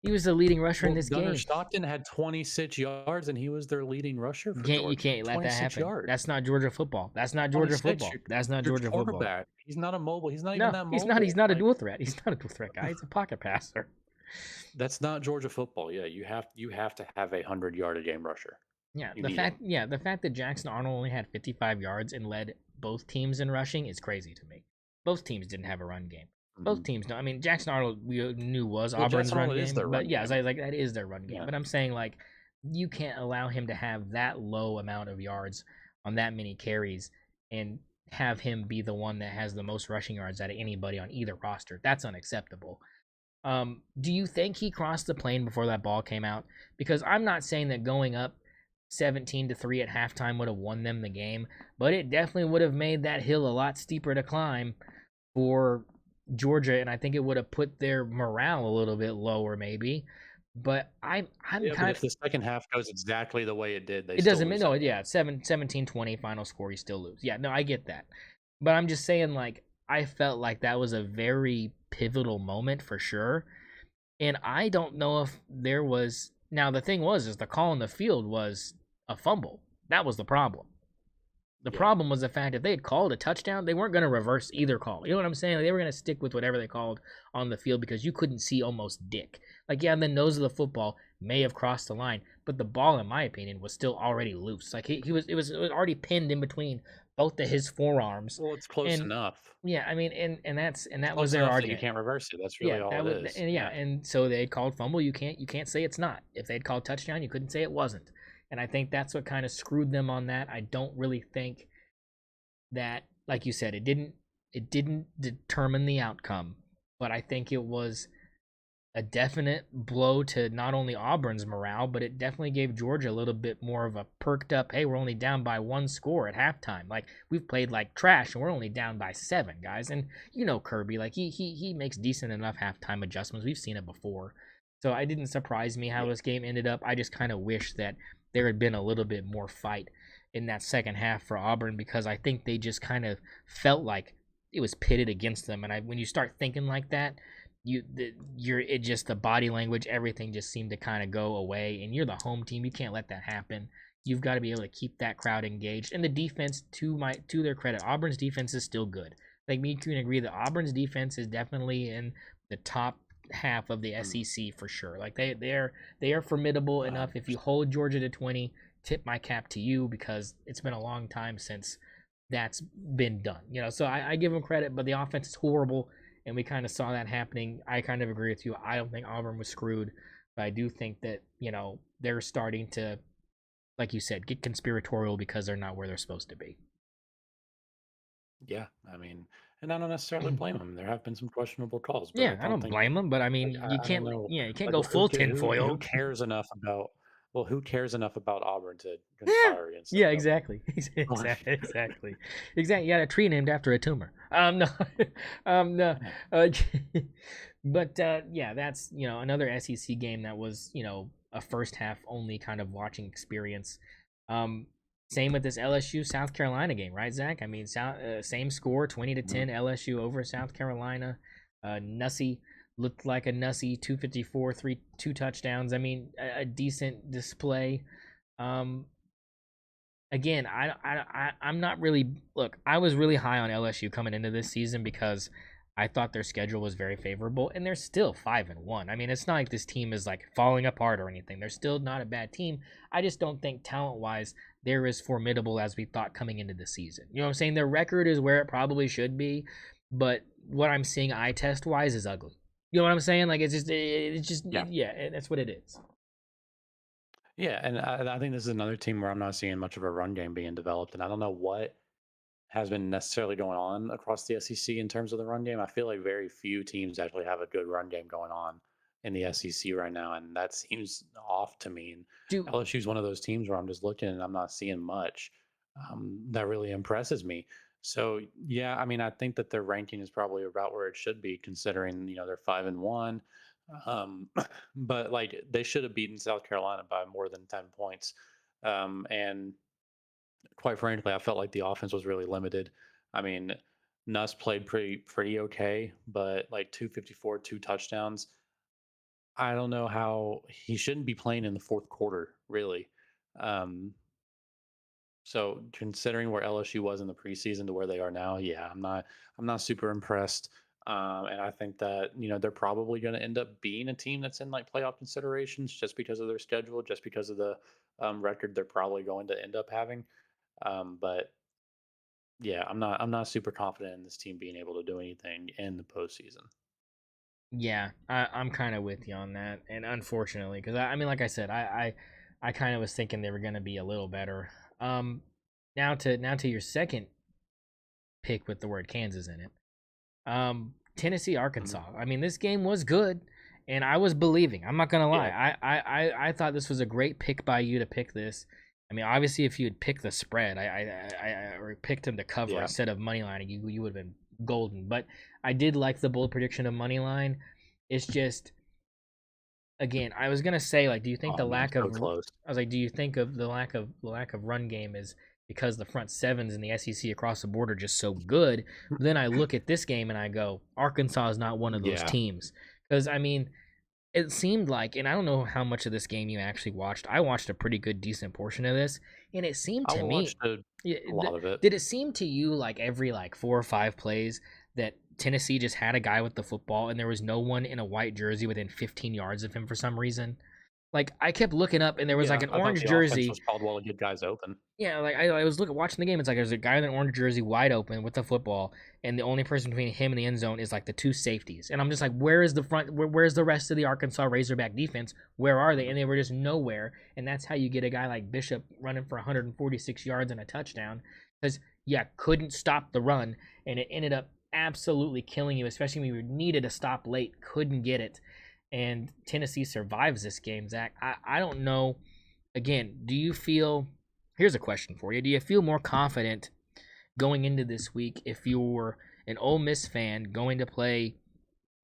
He was the leading rusher in Well, this Gunner game. Stockton had 26 yards and he was their leading rusher for You Georgia. can't let that 26 happen. yards. That's not Georgia football. That's not Georgia 26. football. That's not Your Georgia football. quarterback. He's not a mobile. He's not even No, that he's not. He's mobile. not a Like dual threat. He's not a dual threat guy. He's a pocket passer. that's not Georgia football. Yeah, you have to have a 100-yard a game rusher. You need it. The fact that Jackson Arnold only had 55 yards and led both teams in rushing is crazy to me. Both teams didn't have a run game. Both Mhm. teams don't. I mean, Jackson Arnold we knew was Well, Auburn's Jackson run Arnold is game, their but run yeah, game. like that is their run game. Yeah. But I'm saying like you can't allow him to have that low amount of yards on that many carries and have him be the one that has the most rushing yards out of anybody on either roster. That's unacceptable. Do you think he crossed the plane before that ball came out? Because I'm not saying that going up 17-3 at halftime would have won them the game, but it definitely would have made that hill a lot steeper to climb for Georgia, and I think it would have put their morale a little bit lower, maybe. But I'm Yeah, but kind if of the second half goes exactly the way it did, they it still doesn't lose mean no, that game. yeah, 17-20 final score, you still lose. Yeah, no, I get that. But I'm just saying, like, I felt like that was a very pivotal moment for sure. And I don't know if there was now the thing was is the call in the field was a fumble. That was the problem. The Yeah. problem was the fact if they had called a touchdown, they weren't going to reverse either call. You know what I'm saying? Like, they were going to stick with whatever they called on the field because you couldn't see almost dick. Like, yeah, the nose of the football may have crossed the line, but the ball, in my opinion, was still already loose. Like it was already pinned in between both of his forearms, Well, it's close and enough. yeah, I mean, and It's that was close their enough that you argument. can't reverse it. That's Yeah, really all that it was, is. and yeah, Yeah. and so they called fumble. You can't say it's not. If they'd called touchdown, you couldn't say it wasn't. And I think that's what kind of screwed them on that. I don't really think that, like you said, it didn't determine the outcome, but I think it was a definite blow to not only Auburn's morale, but it definitely gave Georgia a little bit more of a perked up. Hey, we're only down by one score at halftime. Like we've played like trash, and we're only down by 7, guys. And you know Kirby, like he makes decent enough halftime adjustments. We've seen it before, so it didn't surprise me how Yeah. this game ended up. I just kind of wish that there had been a little bit more fight in that second half for Auburn because I think they just kind of felt like it was pitted against them. And when you start thinking like that, you're it just the body language, everything just seemed to kind of go away. And you're the home team, you can't let that happen. You've got to be able to keep that crowd engaged. And the defense, to their credit, Auburn's defense is still good. Like me can agree that Auburn's defense is definitely in the top half of the Mm. SEC for sure. Like they are formidable enough. If you 100%. hold Georgia to 20, tip my cap to you because it's been a long time since that's been done. So I give them credit, but the offense is horrible, and we kind of saw that happening. I kind of agree with you. I don't think Auburn was screwed, but I do think that they're starting to, like you said, get conspiratorial because they're not where they're supposed to be. Yeah. I mean, and I don't necessarily blame them. There have been some questionable calls, but I Yeah, I don't don't think blame them, but I like mean, you I don't can't, know yeah, you can't like go who full who tinfoil. cares enough about who cares enough about Auburn to Yeah, conspire against them yeah, nobody. exactly, exactly. You got a tree named after a tumor. No, no. Yeah. Uh, but yeah, that's another SEC game that was a first half only kind of watching experience. Um, Same with this LSU South Carolina game, right, Zach? I mean, same score, 20-10, Mhm. LSU over South Carolina. Nussy looked like a Nussy, 254, two touchdowns. I mean, a decent display. Um, Again, I'm not really look. I was really high on LSU coming into this season because I thought their schedule was very favorable, and they're still 5-1. I mean, it's not like this team is like falling apart or anything. They're still not a bad team. I just don't think talent wise they're as formidable as we thought coming into the season. You know what I'm saying? Their record is where it probably should be, but what I'm seeing eye test wise is ugly. You know what I'm saying? Like Yeah. yeah, that's what it is. Yeah, and I think this is another team where I'm not seeing much of a run game being developed, and I don't know what has been necessarily going on across the SEC in terms of the run game. I feel like very few teams actually have a good run game going on in the SEC right now, and that seems off to me. And Do LSU is one of those teams where I'm just looking and I'm not seeing much that really impresses me. So yeah, I mean, I think that their ranking is probably about where it should be, considering they're 5-1. Um, but like they should have beaten South Carolina by more than 10 points. And quite frankly, I felt like the offense was really limited. I mean, Nuss played pretty okay, but like 254, 2 touchdowns. I don't know how he shouldn't be playing in the fourth quarter, really. Um, so considering where LSU was in the preseason to where they are now, yeah, I'm not super impressed. And I think that they're probably going to end up being a team that's in like playoff considerations just because of their schedule, just because of the record they're probably going to end up having. But yeah, I'm not super confident in this team being able to do anything in the postseason. Yeah, I'm kind of with you on that, and unfortunately, because I mean, like I said, I kind of was thinking they were going to be a little better. Um, now to your second pick with the word Kansas in it. Tennessee, Mhm. Arkansas. I mean, this game was good, and I was believing. I'm not gonna lie. Yeah, I thought this was a great pick by you to pick this. I mean, obviously, if you had picked the spread, or picked him to cover yeah. instead of money lining, you would have been golden. But I did like the bold prediction of money line. It's just again, I was gonna say like, do you think Oh the man, lack of so close. I was like, do you think of the lack of run game is because the front sevens in the SEC across the board are just so good? But then I look at this game and I go, Arkansas is not one of those Yeah, teams because I mean, it seemed like, and I don't know how much of this game you actually watched. I watched a pretty good, decent portion of this, and it seemed I to me, watched a lot of it. did it seem to you like every like 4 or 5 plays that Tennessee just had a guy with the football and there was no one in a white jersey within 15 yards of him for some reason? Like I kept looking up and there was like Yeah, an I thought orange the offense jersey. was called well to get guys open. Yeah, like I was watching the game. It's like there's a guy in an orange jersey wide open with the football, and the only person between him and the end zone is like the two safeties. And I'm just like, where is the front? Where's the rest of the Arkansas Razorback defense? Where are they? Mhm. And they were just nowhere. And that's how you get a guy like Bishop running for 146 yards and a touchdown, because yeah, couldn't stop the run, and it ended up absolutely killing you, especially when you needed a stop late, couldn't get it, and Tennessee survives this game. Zach, I don't know. Again, do you feel? Here's a question for you. Do you feel more confident going into this week if you're an Ole Miss fan going to play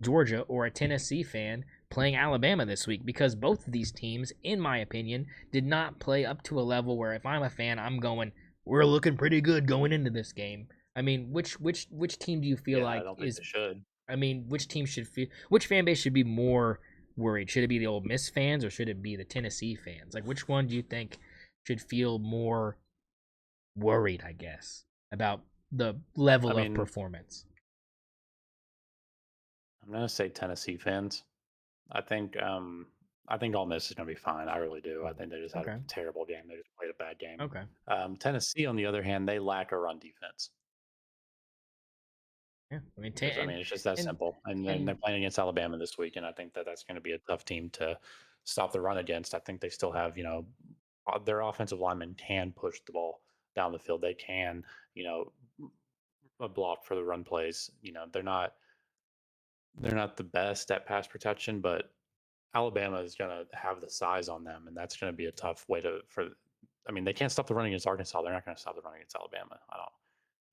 Georgia or a Tennessee fan playing Alabama this week? Because both of these teams, in my opinion, did not play up to a level where if I'm a fan, I'm going, we're looking pretty good going into this game. I mean, which team do you feel Yeah, I like don't think is? they should. I mean, which team should feel? Which fan base should be more worried? Should it be the Ole Miss fans or should it be the Tennessee fans? Like, which one do you think should feel more worried, I guess, about the I level of mean, performance? I'm gonna say Tennessee fans. I think I think Ole Miss is gonna be fine. I really do. I think they just had a Okay. terrible game. They just played a bad game. Okay. Tennessee, on the other hand, they lack a run defense. Yeah. I mean, I mean, it's just that and simple. And then they're and playing against Alabama this week, and I think that that's going to be a tough team to stop the run against. I think they still have, their offensive linemen can push the ball down the field. They can, you know, block for the run plays. They're not the best at pass protection, but Alabama is going to have the size on them, and that's going to be a tough way to for. I mean, they can't stop the run against Arkansas. They're not going to stop the run against Alabama. I don't.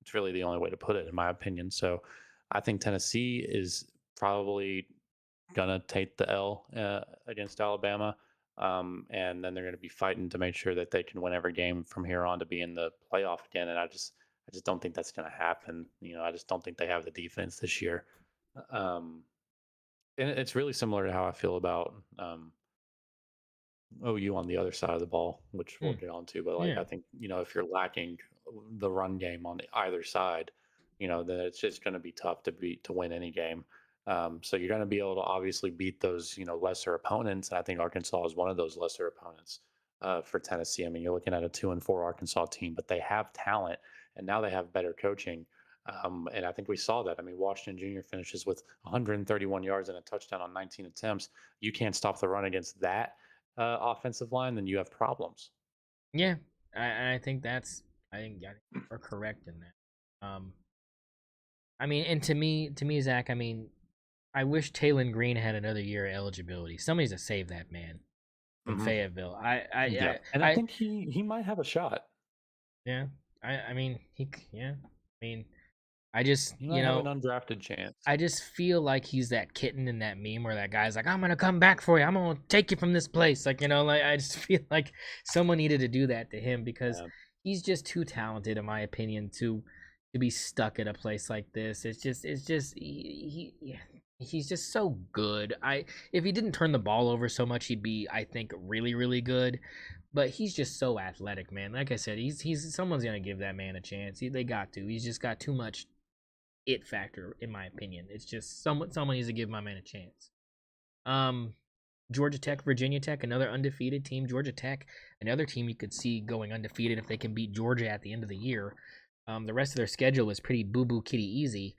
It's really the only way to put it, in my opinion. So, I think Tennessee is probably gonna take the L against Alabama, and then they're going to be fighting to make sure that they can win every game from here on to be in the playoff again. And I just don't think that's going to happen. I just don't think they have the defense this year. Um, and it's really similar to how I feel about OU on the other side of the ball, which we'll hmm, get on to. But like, yeah, I think if you're lacking the run game on either side, then it's just going to be tough to win any game. So you're going to be able to obviously beat those lesser opponents, and I think Arkansas is one of those lesser opponents for Tennessee. I mean, you're looking at a 2-4 Arkansas team, but they have talent, and now they have better coaching. And I think we saw that. I mean, Washington Jr. finishes with 131 yards and a touchdown on 19 attempts. You can't stop the run against that offensive line, then you have problems. yeah. I think I think you're correct in that. I mean, and to me, Zach, I mean, I wish Taylon Green had another year of eligibility. Somebody's to save that man from Hmm. Fayetteville. I, I, Yeah, I, and I I think he might have a shot. yeah. I mean, yeah. mean, I just, He might have an undrafted chance. I just feel like he's that kitten in that meme where that guy's like, I'm gonna come back for you. I'm gonna take you from this place. Like, like I just feel like someone needed to do that to him because Yeah. he's just too talented, in my opinion, to be stuck at a place like this. It's just he's just so good. If he didn't turn the ball over so much, he'd be, I think, really, really good. But he's just so athletic, man. Like I said, he's someone's gonna give that man a chance. They got to. He's just got too much it factor, in my opinion. It's just someone needs to give my man a chance. Um, Georgia Yeah. Tech, Virginia Tech, another undefeated team. Georgia Tech, another team you could see going undefeated if they can beat Georgia at the end of the year. The rest of their schedule is pretty boo boo kitty easy.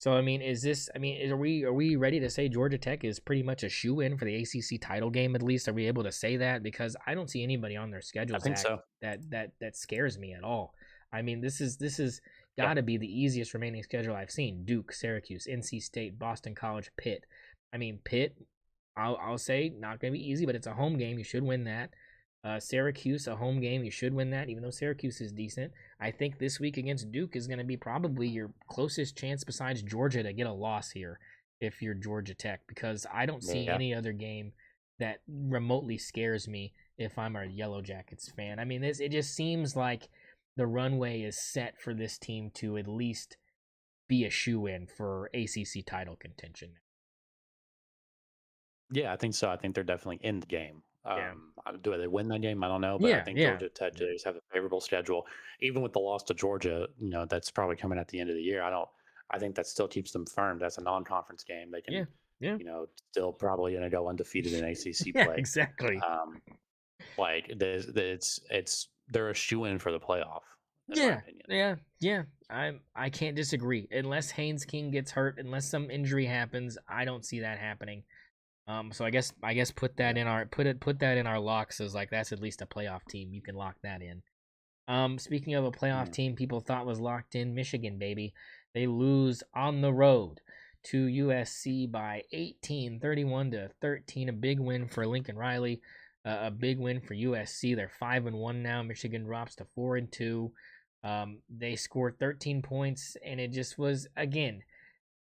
So I mean, is this? I mean, are we ready to say Georgia Tech is pretty much a shoe in for the ACC title game? At least are we able to say that? Because I don't see anybody on their schedule, I think Zach, so. that scares me at all. I mean, this is Yeah. got to be the easiest remaining schedule I've seen: Duke, Syracuse, NC State, Boston College, Pitt. I mean, Pitt. I'll say not going to be easy, but it's a home game. You should win that. Syracuse, a home game. You should win that, even though Syracuse is decent. I think this week against Duke is going to be probably your closest chance besides Georgia to get a loss here if you're Georgia Tech, because I don't see Yeah. any other game that remotely scares me if I'm a Yellow Jackets fan. I mean, it just seems like the runway is set for this team to at least be a shoe in for ACC title contention. Yeah, I think so. I think they're definitely in the game. Yeah. Do they win that game? I don't know, but I Yeah. think Yeah. Georgia Tech just have a favorable schedule. Even with the loss to Georgia, that's probably coming at the end of the year. I don't. I think that still keeps them firm. That's a non-conference game. They Yeah. can, Yeah. still probably going to go undefeated in ACC Yeah. play. Exactly. Um, like it's they're a shoe in for the playoff, in my Yeah, opinion. yeah. I can't disagree. Unless Haynes King gets hurt, unless some injury happens, I don't see that happening. So I guess put Yeah. that in our put that in our locks as like that's at least a playoff team. You can lock that in. Speaking of a playoff Yeah. team people thought was locked in, Michigan, baby. They lose on the road to USC by 18, 31-13. A big win for Lincoln Riley. A big win for USC. They're 5-1 now. Michigan drops to 4-2. They scored 13 points, and it just was again.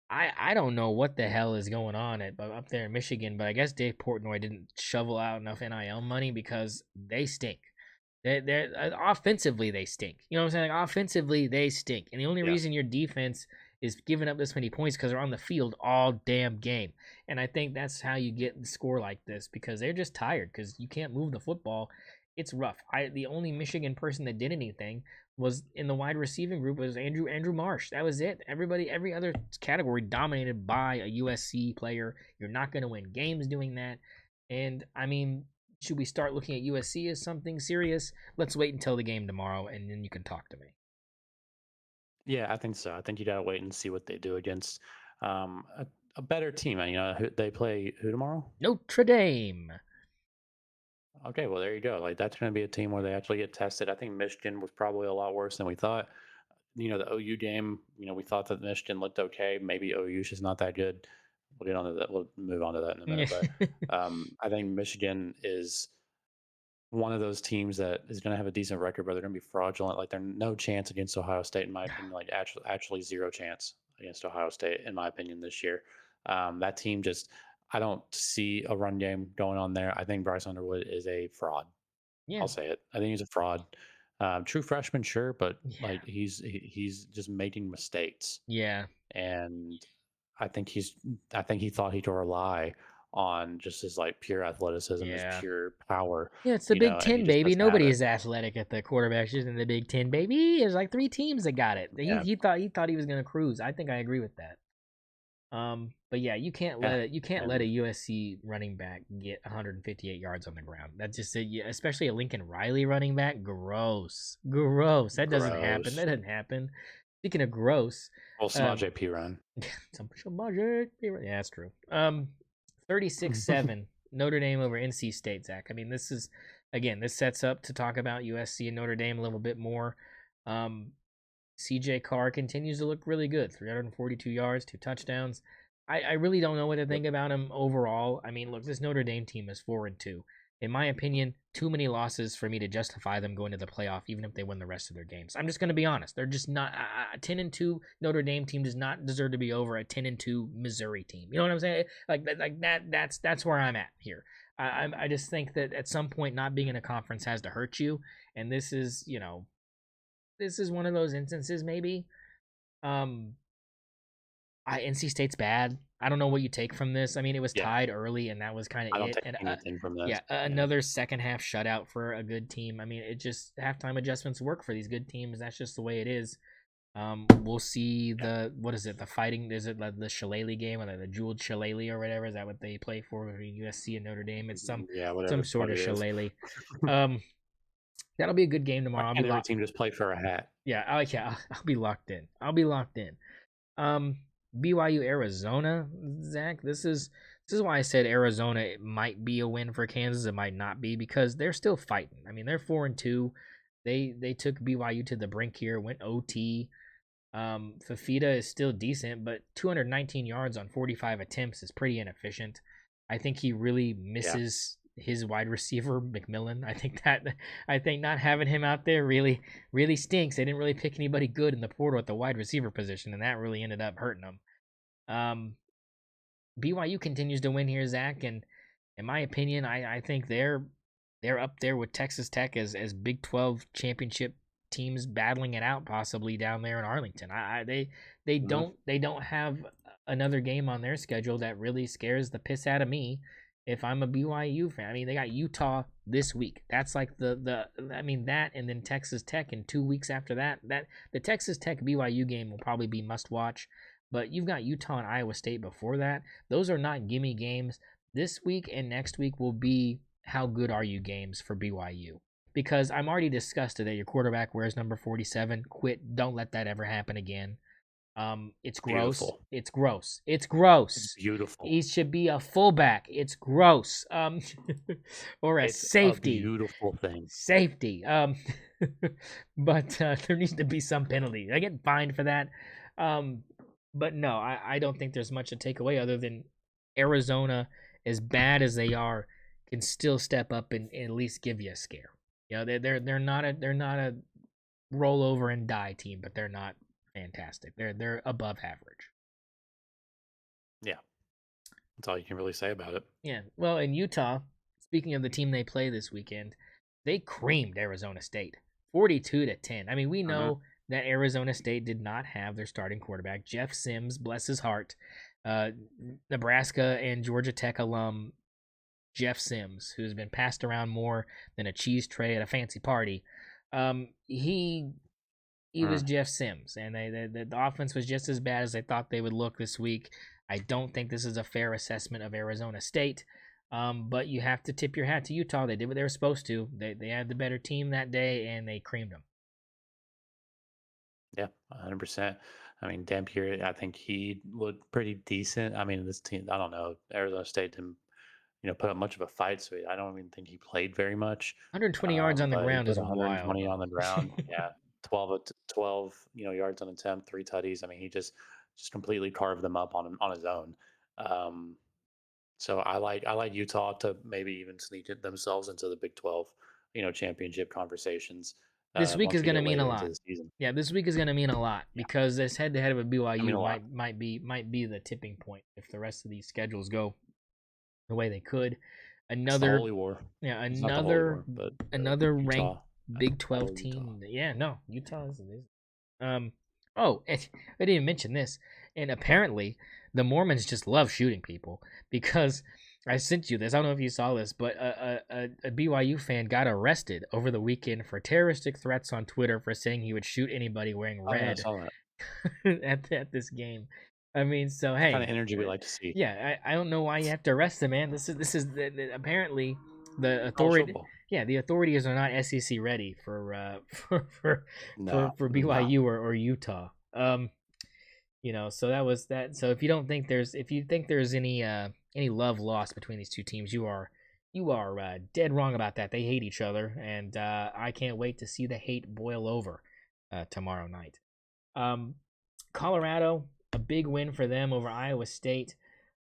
I don't know what the hell is going on up there in Michigan, but I guess Dave Portnoy didn't shovel out enough NIL money because they stink. They're offensively they stink. You know what I'm saying? Like, offensively they stink, and the only Yeah. reason your defense is giving up this many points because they're on the field all damn game. And I think that's how you get the score like this because they're just tired because you can't move the football. It's rough. The only Michigan person that did anything was in the wide receiving group was Andrew Marsh. That was it. Every other category dominated by a USC player. You're not going to win games doing that. And I mean, should we start looking at USC as something serious? Let's wait until the game tomorrow, and then you can talk to me. Yeah, I think so. I think you got to wait and see what they do against a better team. They play who tomorrow? Notre Dame. Okay, well there you go. Like that's going to be a team where they actually get tested. I think Michigan was probably a lot worse than we thought. The OU game. We thought that Michigan looked okay. Maybe OU's just not that good. We'll get onto that. We'll move on to that in a minute. But I think Michigan is one of those teams that is going to have a decent record, but they're going to be fraudulent. Like they're no chance against Ohio State, in my opinion. Like actually zero chance against Ohio State, in my opinion, this year. That team just, I don't see a run game going on there. I think Bryce Underwood is a fraud. Yeah, I'll say it. I think he's a fraud. True freshman, sure, but yeah, like he's just making mistakes, yeah, and I think I think he thought he could rely on just his like pure athleticism, his yeah. pure power, Yeah, it's the Big and he Ten, just baby. doesn't have Nobody it. is athletic at the quarterback position in the Big Ten, baby. There's like 3 teams that got it. He Yeah, he thought he thought he was gonna cruise. I think I agree with that. But yeah, yeah, you can't let a and USC running back get 158 yards on the ground. That's just especially a Lincoln Riley running back. Gross, gross. That doesn't happen. gross. That doesn't happen. Speaking of gross, Well, um, Samaje Perine. some magic. Yeah, that's true. 36-7 Notre Dame over NC State. Zach. I mean, this sets up to talk about USC and Notre Dame a little bit more. Um, CJ Carr continues to look really good. 342 yards, 2 touchdowns. I really don't know what to Yep. think about him overall. I mean, look, this Notre Dame team is 4-2. in my opinion, too many losses for me to justify them going to the playoff, even if they win the rest of their games. I'm just going to be honest. They're just not a 10-2 Notre Dame team does not deserve to be over a 10-2 Missouri team. You know what I'm saying? Like that. That's where I'm at here. I just think that at some point not being in a conference has to hurt you, and this is one of those instances maybe. NC State's bad. I don't know what you take from this. I mean, it was tied early, and that was kind of I don't it. take And anything from this. yeah, another second half shutout for a good team. I mean, it just halftime adjustments work for these good teams. That's just the way it is. We'll see what is it? The fighting? Is it like the Shillelagh game or the jeweled Shillelagh or whatever? Is that what they play for USC and Notre Dame? It's some sort of Shillelagh. That'll be a good game tomorrow. Why can't every team just play for a hat? Yeah, I'll be locked in. BYU Arizona, Zach. This is why I said Arizona it might be a win for Kansas. It might not be because they're still fighting. I mean, they're 4-2. They took BYU to the brink here, went OT. Fafita is still decent, but 219 yards on 45 attempts is pretty inefficient. I think he really misses his wide receiver McMillan. I think not having him out there really stinks. They didn't really pick anybody good in the portal at the wide receiver position, and that really ended up hurting them. BYU continues to win here, Zach, and in my opinion, I think they're up there with Texas Tech as Big 12 championship teams battling it out possibly down there in Arlington. They don't have another game on their schedule that really scares the piss out of me if I'm a BYU fan. I mean, they got Utah this week. That's like that and then Texas Tech in 2 weeks after that. The Texas Tech BYU game will probably be must watch, but you've got Utah and Iowa State before that. Those are not gimme games. This week and next week will be how good are you games for BYU. Because I'm already disgusted that your quarterback wears number 47. Quit. Don't let that ever happen again. It's gross. Beautiful. It's gross. It's gross. It's beautiful. He should be a fullback. It's gross. Or a safety. A beautiful thing. Safety. But there needs to be some penalty. I get fined for that. But no, I don't think there's much to take away other than Arizona, as bad as they are, can still step up and at least give you a scare. You know, they're not a roll over and die team, but they're not fantastic. They're above average. Yeah. That's all you can really say about it. Yeah. Well, in Utah, speaking of the team they play this weekend, they creamed Arizona State 42-10. I mean, we know that Arizona State did not have their starting quarterback, Jeff Sims, bless his heart. Nebraska and Georgia Tech alum Jeff Sims, who's been passed around more than a cheese tray at a fancy party. He was Jeff Sims, and the offense was just as bad as they thought they would look this week. I don't think this is a fair assessment of Arizona State, but you have to tip your hat to Utah. They did what they were supposed to. They had the better team that day, and they creamed them. Yeah, 100%. I mean, Dampier, I think he looked pretty decent. I mean, this team, I don't know. Arizona State didn't, put up much of a fight, so I don't even think he played very much. 120 yards on the ground is 120 wild. on the ground. Yeah, 12 yards on attempt, 3 tutties. I mean, he just completely carved them up on his own. So I like Utah to maybe even sneak it themselves into the Big 12, championship conversations. This week is going to mean a lot. Yeah, this week is going to mean a lot because this head-to-head of a BYU might be the tipping point if the rest of these schedules go the way they could. Another Holy War. Yeah, another ranked Big 12 team. Yeah, no, Utah is. Oh, I didn't even mention this. And apparently, the Mormons just love shooting people because I sent you this. I don't know if you saw this, but a BYU fan got arrested over the weekend for terroristic threats on Twitter for saying he would shoot anybody wearing red at this game. I mean, so hey, kind of energy we like to see. Yeah, I don't know why you have to arrest him, man. This is apparently the authority. Yeah, the authorities are not SEC ready for BYU or Utah. So that was that. So if you think there's any love lost between these two teams, you are dead wrong about that. They hate each other, and I can't wait to see the hate boil over tomorrow night. Colorado, a big win for them over Iowa State.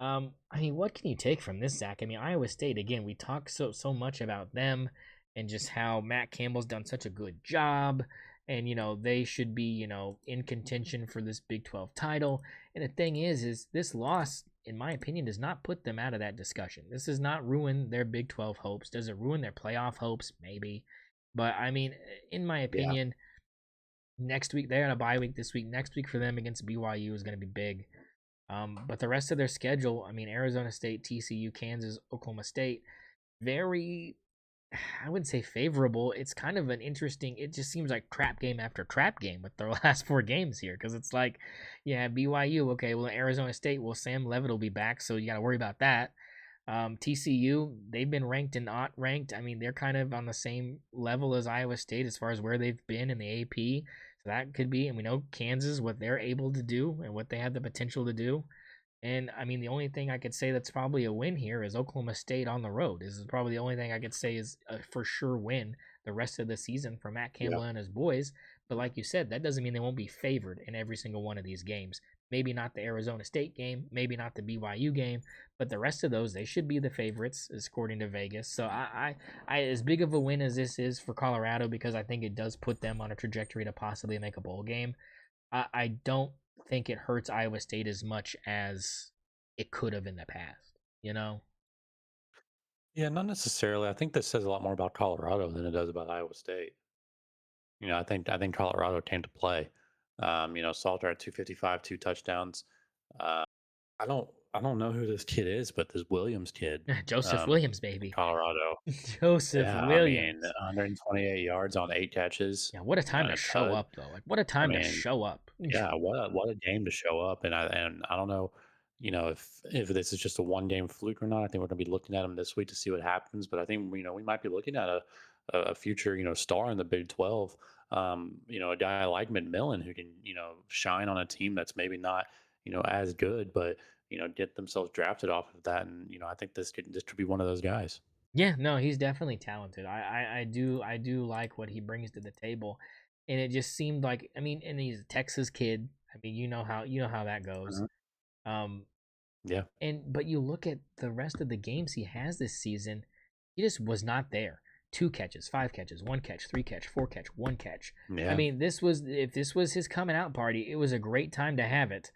I mean, what can you take from this, Zach? I mean, Iowa State, again, we talk so much about them and just how Matt Campbell's done such a good job, and they should be in contention for this Big 12 title. And the thing is this loss, in my opinion, does not put them out of that discussion. This does not ruin their Big 12 hopes. Does it ruin their playoff hopes? Maybe, but I mean, in my Yeah. opinion, next week they're on a bye week. This week, next week for them against BYU is going to be big. But the rest of their schedule, I mean, Arizona State, TCU, Kansas, Oklahoma State, very, I wouldn't say favorable. It's kind of an interesting, it just seems like trap game after trap game with their last four games here. Because it's like, yeah, BYU, okay, well, Arizona State, well, Sam Levitt will be back, so you got to worry about that. TCU, they've been ranked and not ranked. I mean, they're kind of on the same level as Iowa State as far as where they've been in the AP. So that could be, and we know Kansas, what they're able to do and what they have the potential to do. And I mean, the only thing I could say that's probably a win here is Oklahoma State on the road. This is probably the only thing I could say is a for sure win the rest of the season for Matt Yeah. Campbell and his boys. But like you said, that doesn't mean they won't be favored in every single one of these games. Maybe not the Arizona State game, maybe not the BYU game, but the rest of those they should be the favorites, according to Vegas. So as big of a win as this is for Colorado, because I think it does put them on a trajectory to possibly make a bowl game. I don't think it hurts Iowa State as much as it could have in the past, you know? Yeah, not necessarily. I think this says a lot more about Colorado than it does about Iowa State. I think Colorado came to play. Salter at 255, two touchdowns. Uh, I don't know who this kid is, but this Williams kid, Joseph um, Williams, in baby. Colorado. Joseph Yeah, I mean, Williams. 128 yards on 8 catches, Yeah, what a time and to a show tud. up, though. Like, what a I time to mean, show up. yeah, what a game to show up, and I don't know, if this is just a one game fluke or not. I think we're gonna be looking at him this week to see what happens, but I think we might be looking at a future star in the Big 12. A guy like McMillan who can shine on a team that's maybe not as good, but get themselves drafted off of that, and I think this could be one of those guys. Yeah, no, he's definitely talented. I do like what he brings to the table, and it just seemed like, I mean, and he's a Texas kid. I mean, you know how that goes. Mhm. Um, Yeah, but you look at the rest of the games he has this season, he just was not there. Two catches, five catches, one catch, three catch, four catch, one catch. I yeah. mean, if this was his coming out party, it was a great time to have it.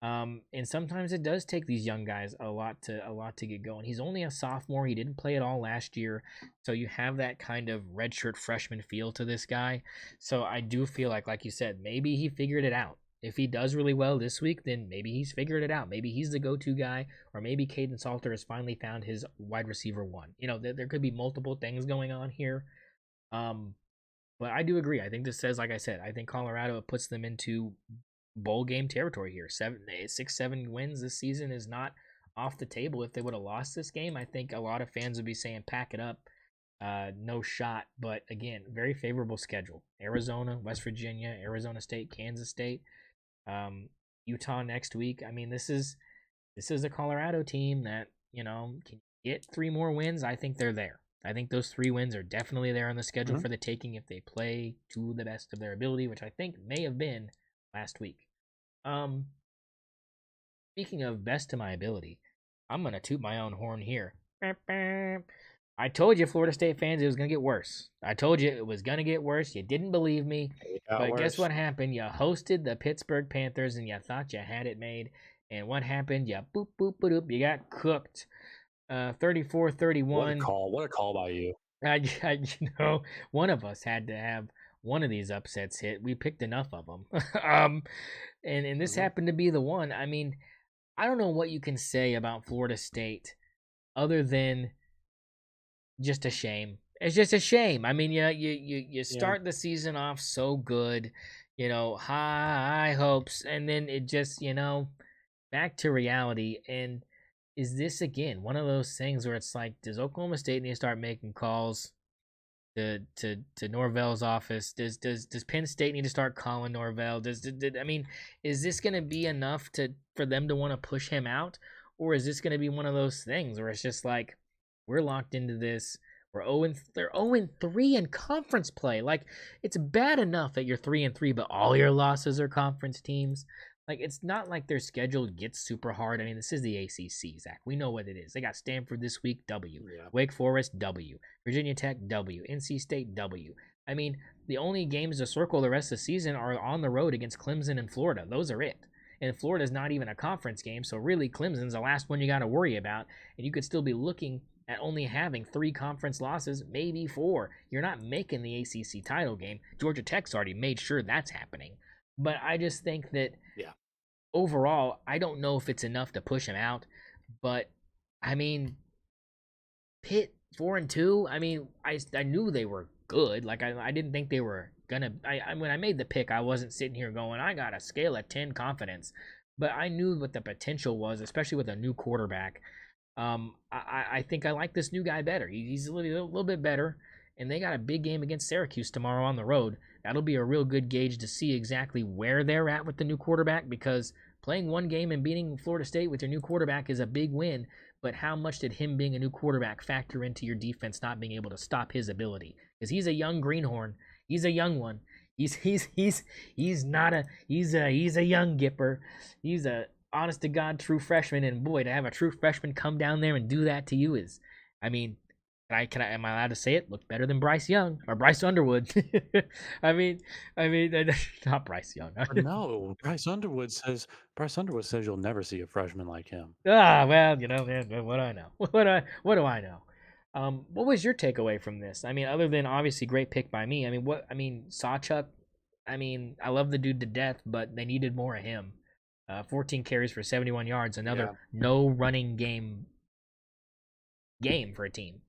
And sometimes it does take these young guys a lot to get going. He's only a sophomore. He didn't play at all last year, so you have that kind of redshirt freshman feel to this guy. So I do feel like you said, maybe he figured it out. If he does really well this week, then maybe he's figured it out. Maybe he's the go-to guy, or maybe Caden Salter has finally found his wide receiver one. There could be multiple things going on here. Um, but I do agree. I think this says, like I said, I think Colorado puts them into bowl game territory here. 7 wins this season is not off the table. If they would have lost this game, I think a lot of fans would be saying, pack it up. No shot. But again, very favorable schedule. Arizona, West Virginia, Arizona State, Kansas State, um, Utah next week. I mean, this is a Colorado team that can get 3 more wins. I think they're there. I think those 3 wins are definitely there on the schedule Mhm. for the taking if they play to the best of their ability, which I think may have been last week. Um, Speaking of best to my ability, I'm gonna toot my own horn here. I told you, Florida State fans, it was gonna get worse. I told you it was gonna get worse. You didn't believe me, It got but guess worse. what happened? You hosted the Pittsburgh Panthers, and you thought you had it made. And what happened? You boop boop boop boop. You got cooked. 34 What a 31. call! What a call by you. I, one of us had to have one of these upsets hit. We picked enough of them. um, and this Mhm. happened to be the one. I mean, I don't know what you can say about Florida State other than just a shame. It's just a shame. I mean, you Yeah. start the season off so good, high hopes, and then it just, back to reality. And is this again one of those things where it's like, does Oklahoma State need to start making calls to Norvell's office? Does Penn State need to start calling Norvell? I mean, is this going to be enough for them to want to push him out, or is this going to be one of those things where it's just like, we're locked into this? They're 0-3 in conference play. Like, it's bad enough that you're 3-3, but all your losses are conference teams. Like, it's not like their schedule gets super hard. I mean, this is the ACC, Zach. We know what it is. They got Stanford this week, W. Yeah. Wake Forest, W. Virginia Tech, W. NC State, W. I mean, the only games to circle the rest of the season are on the road against Clemson and Florida. Those are it. And Florida's not even a conference game, so really Clemson's the last one you got to worry about. And you could still be looking at only having 3 conference losses, maybe 4. You're not making the ACC title game. Georgia Tech's already made sure that's happening. But I just think that overall, I don't know if it's enough to push him out. But, I mean, Pitt 4-2. I mean, I knew they were good. Like, I didn't think they were gonna. When I made the pick, I wasn't sitting here going, I got a scale of 10 confidence. But I knew what the potential was, especially with a new quarterback. I think I like this new guy better. He's a little bit better, and they got a big game against Syracuse tomorrow on the road. That'll be a real good gauge to see exactly where they're at with the new quarterback, because playing one game and beating Florida State with your new quarterback is a big win, but how much did him being a new quarterback factor into your defense not being able to stop his ability? Because he's a young greenhorn. He's a young one. He's a young Gipper. He's a honest to God true freshman, and boy, to have a true freshman come down there and do that to you is, I mean, am I allowed to say it? Look better than Bryce Young or Bryce Underwood. I mean, not Bryce Young. No, Bryce Underwood says you'll never see a freshman like him. Well, man, what do I know? What do I know? What was your takeaway from this? I mean, other than obviously great pick by me. I mean, Sawchuk. I mean, I love the dude to death, but they needed more of him. 14 carries for 71 yards. Another no running game for a team.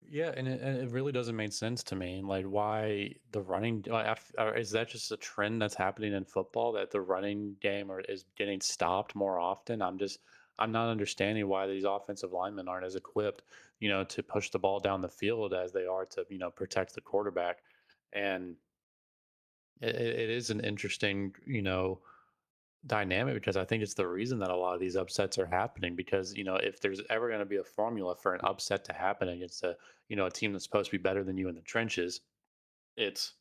Yeah, and it really doesn't make sense to me. Like, why the running? Is that just a trend that's happening in football, that the running game is getting stopped more often? I'm not understanding why these offensive linemen aren't as equipped, to push the ball down the field as they are to, protect the quarterback. And it is an interesting, dynamic, because I think it's the reason that a lot of these upsets are happening. Because if there's ever going to be a formula for an upset to happen against a team that's supposed to be better than you in the trenches, it's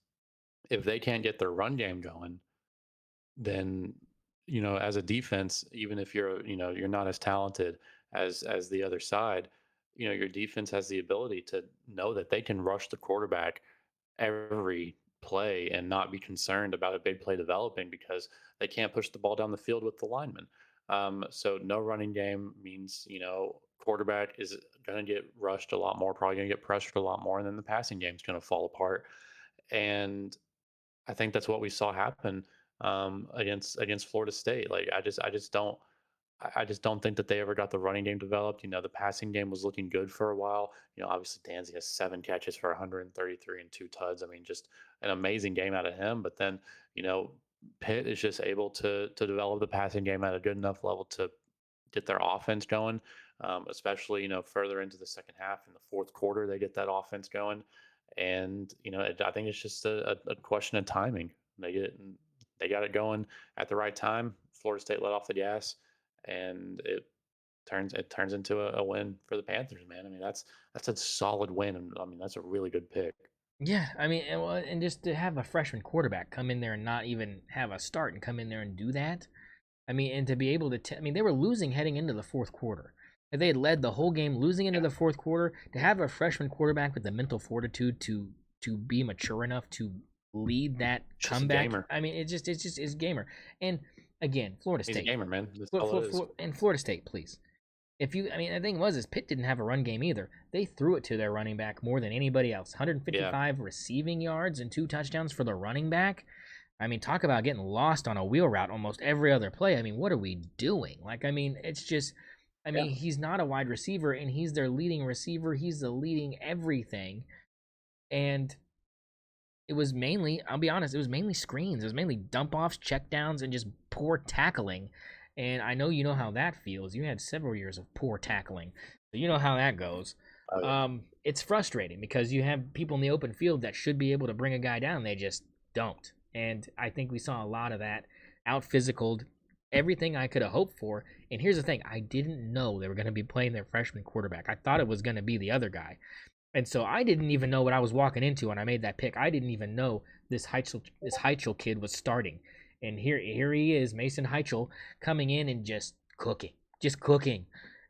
if they can't get their run game going, then as a defense, even if you're not as talented as the other side, your defense has the ability to know that they can rush the quarterback every play and not be concerned about a big play developing, because they can't push the ball down the field with the linemen. So no running game means, quarterback is going to get rushed a lot more, probably going to get pressured a lot more, and then the passing game is going to fall apart. And I think that's what we saw happen against Florida State. Like, I just don't think that they ever got the running game developed. The passing game was looking good for a while. Obviously Danzy has 7 catches for 133 and 2 tuds. I mean, just an amazing game out of him. But then, Pitt is just able to develop the passing game at a good enough level to get their offense going. Especially, further into the second half, in the fourth quarter, they get that offense going. And, I think it's just a question of timing. They got it going at the right time. Florida State let off the gas, and it turns into a win for the Panthers, man. I mean, that's a solid win, and I mean, that's a really good pick. Yeah, I mean, and just to have a freshman quarterback come in there and not even have a start and come in there and do that. I mean, and to be able to, I mean, they were losing heading into the fourth quarter. They had led the whole game, losing into the fourth quarter. To have a freshman quarterback with the mental fortitude to be mature enough to lead that Just comeback. gamer. I mean, it's gamer. And again, Florida He's a State. gamer, man. That's all it is. And Florida State, please. I mean, the thing is Pitt didn't have a run game either. They threw it to their running back more than anybody else. 155 receiving yards and 2 touchdowns for the running back. I mean, talk about getting lost on a wheel route almost every other play. I mean, what are we doing? Like, I mean, it's just, I mean, he's not a wide receiver, and he's their leading receiver. He's the leading everything. And it was mainly, I'll be honest, it was mainly screens. It was mainly dump-offs, checkdowns, and just poor tackling. And I know you know how that feels. You had several years of poor tackling, so you know how that goes. Oh, yeah. It's frustrating because you have people in the open field that should be able to bring a guy down. They just don't. And I think we saw a lot of that. Out-physicaled, everything I could have hoped for. And here's the thing. I didn't know they were going to be playing their freshman quarterback. I thought it was going to be the other guy. And so I didn't even know what I was walking into when I made that pick. I didn't even know this Heitzel kid was starting. And here he is, Mason Heichel, coming in and just cooking.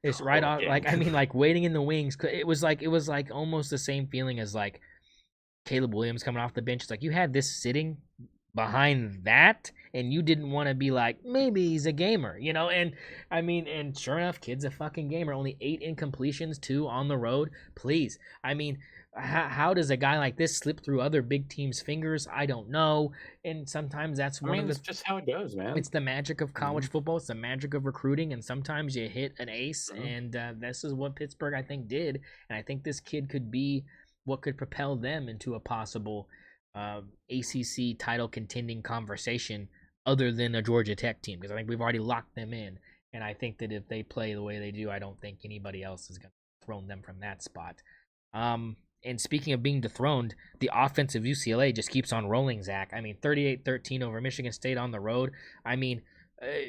It's right off, like, I mean, like, waiting in the wings. It was like almost the same feeling as like Caleb Williams coming off the bench. It's like you had this sitting behind that, and you didn't want to be like, maybe he's a gamer, you know? And I mean, and sure enough, kid's a fucking gamer. Only 8 incompletions, 2 on the road. Please. I mean, how does a guy like this slip through other big teams' fingers? I don't know. And sometimes that's I one of mean, the it's just how it goes, man. it's the magic of college Mhm, football. It's the magic of recruiting, and sometimes you hit an ace, mhm. and this is what Pittsburgh, I think, did. And I think this kid could be what could propel them into a possible ACC title contending conversation other than a Georgia Tech team, because I think we've already locked them in. And I think that if they play the way they do, I don't think anybody else is going to dethrone them from that spot. And speaking of being dethroned, the offense of UCLA just keeps on rolling, Zach. I mean, 38-13 over Michigan State on the road. I mean,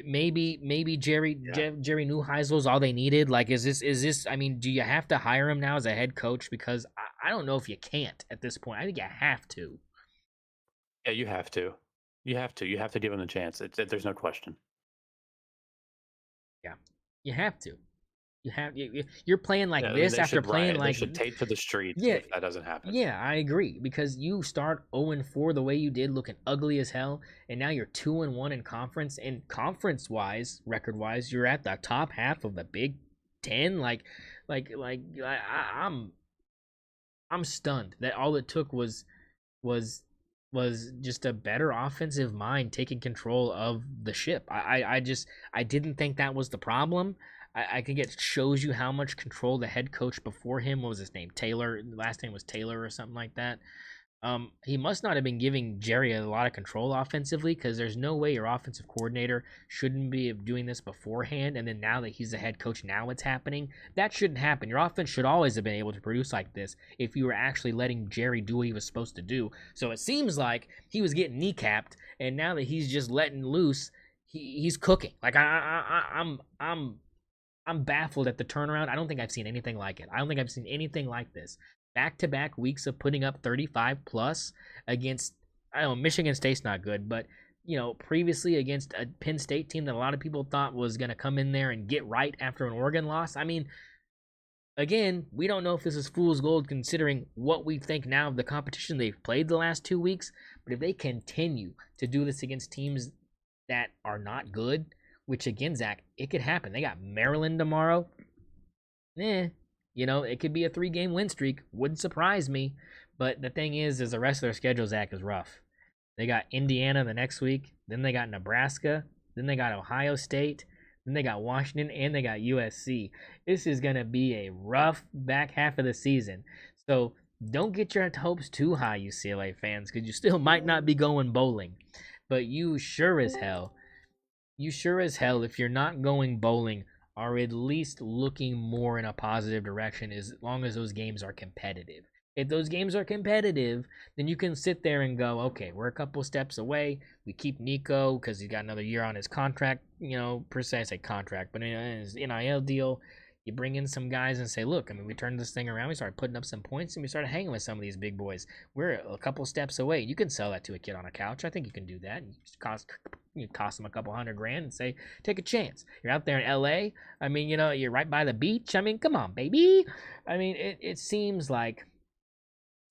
maybe Jerry Yeah. Jerry Neuheisel is all they needed. Like, is this? I mean, do you have to hire him now as a head coach? Because I don't know if you can't at this point. I think you have to. Yeah, you have to. You have to. You have to give him a chance. There's no question. Yeah, you have to. You're playing like Yeah, I mean, this they after should playing riot. They like should take to the streets yeah, if that doesn't happen. yeah, I agree, because you start 0-4 the way you did, looking ugly as hell, and now you're 2-1 in conference. And conference wise, record wise, you're at the top half of the Big Ten. I'm stunned that all it took was was just a better offensive mind taking control of the ship. I didn't think that was the problem. I think it shows you how much control the head coach before him, what was his name? Taylor. Last name was Taylor or something like that. He must not have been giving Jerry a lot of control offensively, because there's no way your offensive coordinator shouldn't be doing this beforehand. And then now that he's the head coach, now it's happening. That shouldn't happen. Your offense should always have been able to produce like this if you were actually letting Jerry do what he was supposed to do. So it seems like he was getting kneecapped, and now that he's just letting loose, he's cooking. Like I'm baffled at the turnaround. I don't think I've seen anything like it. I don't think I've seen anything like this. Back-to-back weeks of putting up 35 plus against, I don't know, Michigan State's not good, but previously against a Penn State team that a lot of people thought was going to come in there and get right after an Oregon loss. I mean, again, we don't know if this is fool's gold considering what we think now of the competition they've played the last 2 weeks, but if they continue to do this against teams that are not good, which again, Zach, it could happen. They got Maryland tomorrow. It could be a 3-game win streak. Wouldn't surprise me. But the thing is the rest of their schedule, Zach, is rough. They got Indiana the next week. Then they got Nebraska. Then they got Ohio State. Then they got Washington. And they got USC. This is going to be a rough back half of the season. So don't get your hopes too high, UCLA fans, because you still might not be going bowling. But you sure as hell, if you're not going bowling, are at least looking more in a positive direction as long as those games are competitive. If those games are competitive, then you can sit there and go, okay, we're a couple steps away. We keep Nico because he's got another year on his contract, per se, I say contract, but in his NIL deal. You bring in some guys and say, look, I mean, we turned this thing around. We started putting up some points, and we started hanging with some of these big boys. We're a couple steps away. You can sell that to a kid on a couch. I think you can do that. You cost them a couple $100,000 and say, take a chance. You're out there in LA. I mean, you're right by the beach. I mean, come on, baby. I mean, it seems like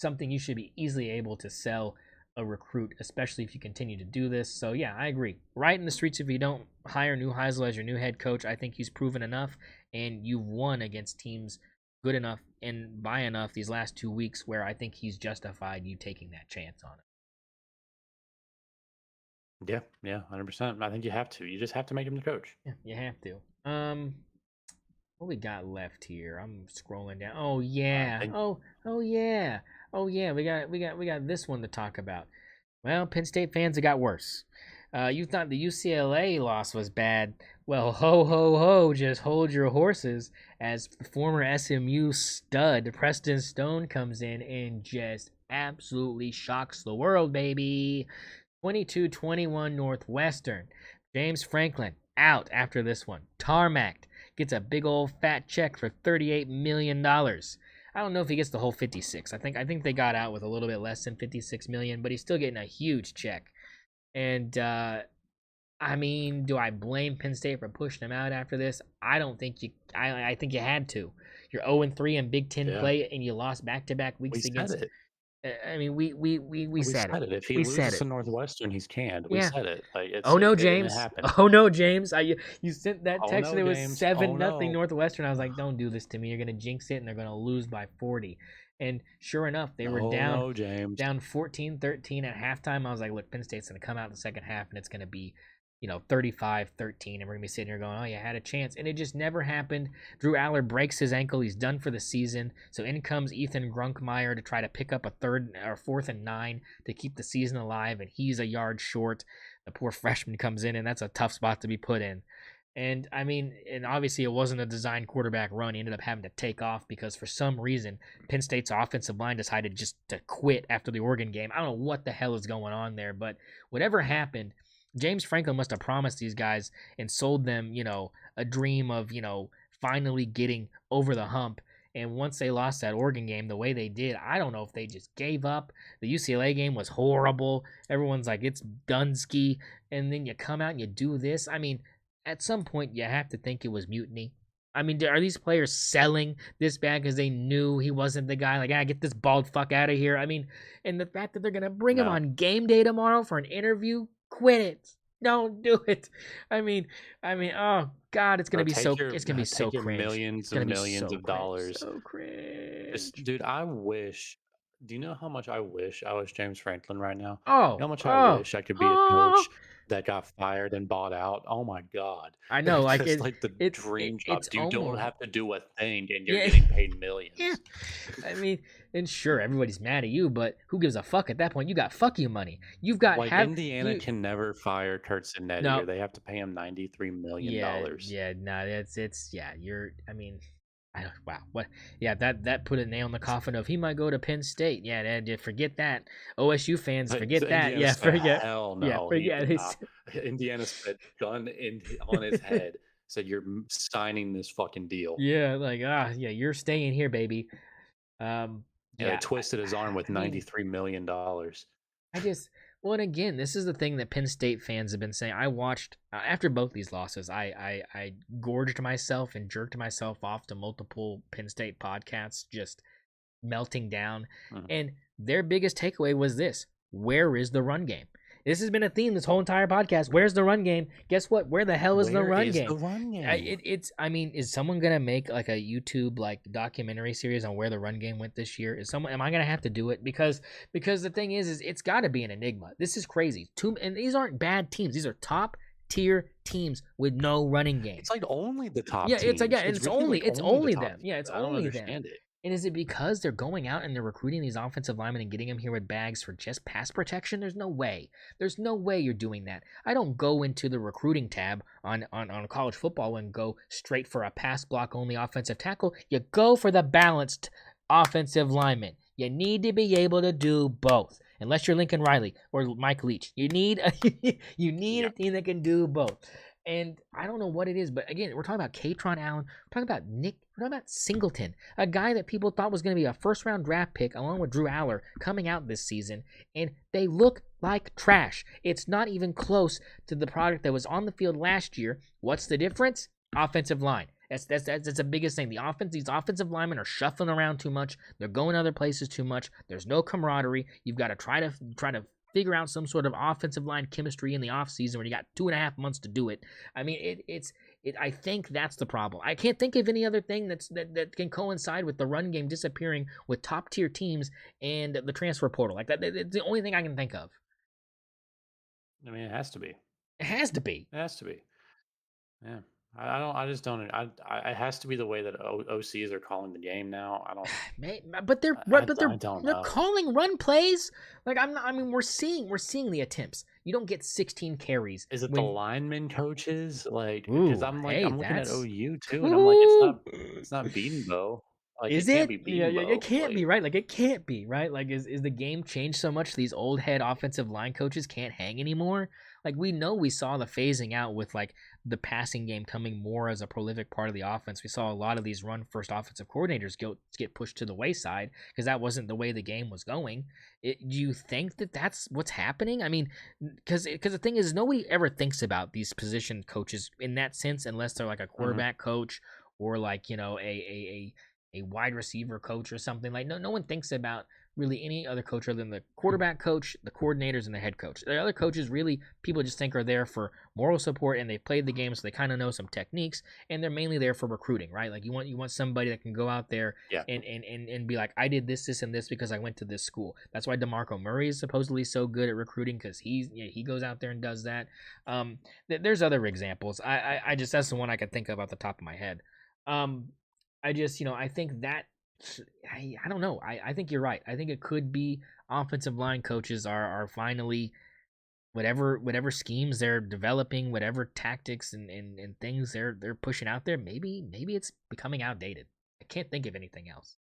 something you should be easily able to sell a recruit, especially if you continue to do this. So yeah, I agree. Right in the streets, if you don't hire Neuheisel as your new head coach, I think he's proven enough, and you've won against teams good enough and by enough these last 2 weeks where I think he's justified you taking that chance on it. Yeah, 100%. I think you have to. You just have to make him the coach. Yeah, you have to. What we got left here? I'm scrolling down. Oh yeah. Oh yeah. Oh yeah. We got this one to talk about. Well, Penn State fans, it got worse. You thought the UCLA loss was bad. Well, ho ho ho! Just hold your horses, as the former SMU stud Preston Stone comes in and just absolutely shocks the world, baby. 22-21 Northwestern. James Franklin out after this one. Tarmac gets a big old fat check for $38 million. I don't know if he gets the whole 56. I think they got out with a little bit less than 56 million, but he's still getting a huge check. And I mean, do I blame Penn State for pushing him out after this? I don't think you. I think you had to. You're 0-3 in Big Ten Yeah, play, and you lost back-to-back we weeks said against. it. I mean, we We said it. said it. If he We said loses it. to Northwestern, he's canned. We Yeah. said it. Like Oh no, and it James. happened. Oh no, James. You sent that Oh text and no, it was James. Oh 7-0 no. Northwestern. I was like, don't do this to me. You're gonna jinx it, and they're gonna lose by 40. And sure enough, they were Oh no, James. down 14-13 at halftime. I was like, look, Penn State's gonna come out in the second half, and it's gonna be 35-13, and we're gonna be sitting here going, oh, you had a chance, and it just never happened. Drew Aller breaks his ankle; he's done for the season. So in comes Ethan Grunkmeyer to try to pick up a third or 4th and 9 to keep the season alive, and he's a yard short. The poor freshman comes in, and that's a tough spot to be put in. And I mean, and obviously it wasn't a designed quarterback run. He ended up having to take off because for some reason Penn State's offensive line decided just to quit after the Oregon game. I don't know what the hell is going on there, but whatever happened, James Franklin must have promised these guys and sold them, a dream of, finally getting over the hump. And once they lost that Oregon game the way they did, I don't know if they just gave up. The UCLA game was horrible. Everyone's like, it's Dunsky. And then you come out and you do this. I mean, at some point you have to think it was mutiny. I mean, are these players selling this bad because they knew he wasn't the guy? Like, get this bald fuck out of here. I mean, and the fact that they're gonna bring him No. on game day tomorrow for an interview, quit it. Don't do it. I mean, oh God, it's gonna be so. It's gonna be so cringe. Millions It's gonna and be millions so of cringe. dollars. So cringe. Dude, I wish. Do you know how much I wish I was James Franklin right now? You Oh, know how much I oh, wish I could be a oh. coach that got fired and bought out? Oh my God. I know, like That's like the dream job. it's You don't almost. have to do a thing and you're Yeah. getting paid millions. Yeah. I mean, and sure, everybody's mad at you, but who gives a fuck at that point? You got fuck you money. You've got Like Indiana can never fire Kurt Cinetti no. or they have to pay him $93 million. Yeah, no, it's yeah. I mean, I don't. Wow, what? Yeah, that put a nail in the coffin of he might go to Penn State. Yeah, forget that. OSU fans, forget that. Indiana Yeah, said, forget. hell no. Yeah, forget it. Indiana said gun on his head. Said you're signing this fucking deal. Yeah, like yeah, you're staying here, baby. Yeah, they twisted his arm with $93 million. Well, and again, this is the thing that Penn State fans have been saying. I watched after both these losses. I gorged myself and jerked myself off to multiple Penn State podcasts, just melting down. Mhm. And their biggest takeaway was this: where is the run game? This has been a theme this whole entire podcast. Where's the run game? Guess what? Where the hell is the run game? The run game? I mean, is someone gonna make like a YouTube like documentary series on where the run game went this year? Am I gonna have to do it? Because the thing is it's got to be an enigma. This is crazy. And these aren't bad teams. These are top tier teams with no running game. It's like only the top. Yeah, teams. It's only them. Yeah, it's only them. It. And is it because they're going out and they're recruiting these offensive linemen and getting them here with bags for just pass protection? There's no way. There's no way you're doing that. I don't go into the recruiting tab on college football and go straight for a pass block only offensive tackle. You go for the balanced offensive lineman. You need to be able to do both. Unless you're Lincoln Riley or Mike Leach. You need a team that can do both. And I don't know what it is, but again, we're talking about Katron Allen. We're talking about we're talking about Singleton, a guy that people thought was going to be a first-round draft pick along with Drew Aller coming out this season, and they look like trash. It's not even close to the product that was on the field last year. What's the difference? Offensive line. That's the biggest thing. These offensive linemen are shuffling around too much. They're going other places too much. There's no camaraderie. You've got to try to figure out some sort of offensive line chemistry in the offseason when you got 2.5 months to do it. I mean, I think that's the problem. I can't think of any other thing that can coincide with the run game disappearing with top tier teams and the transfer portal. Like that, it's the only thing I can think of. I mean, it has to be. It has to be. It has to be. Yeah. It has to be the way that OCs are calling the game now. I don't. But they're don't they're know. calling run plays. Like I mean, we're seeing the attempts. You don't get 16 carries. Is it the lineman coaches? Like, Ooh, because I'm looking at OU too, and I'm Ooh. like, it's not Beatonbow. Like Is it can't it? be Yeah, yeah, it Beanbo. can't be Like right. Like it can't be right. Like is the game changed so much these old head offensive line coaches can't hang anymore? Like we know we saw the phasing out with like the passing game coming more as a prolific part of the offense. We saw a lot of these run first offensive coordinators get pushed to the wayside because that wasn't the way the game was going. Do you think that that's what's happening? I mean, because the thing is, nobody ever thinks about these position coaches in that sense unless they're like a mhm. quarterback coach or like a wide receiver coach or something. Like no one thinks about really any other coach other than the quarterback coach, the coordinators, and the head coach. The other coaches really people just think are there for moral support and they played the game so they kind of know some techniques and they're mainly there for recruiting, right? Like you want somebody that can go out there Yeah. and be like, I did this, and this because I went to this school. That's why DeMarco Murray is supposedly so good at recruiting because he goes out there and does that. There's other examples. I just that's the one I could think of off the top of my head. Um, I just, I think that I don't know. I think you're right. I think it could be offensive line coaches are finally whatever schemes they're developing, whatever tactics and things they're pushing out there. Maybe it's becoming outdated. I can't think of anything else.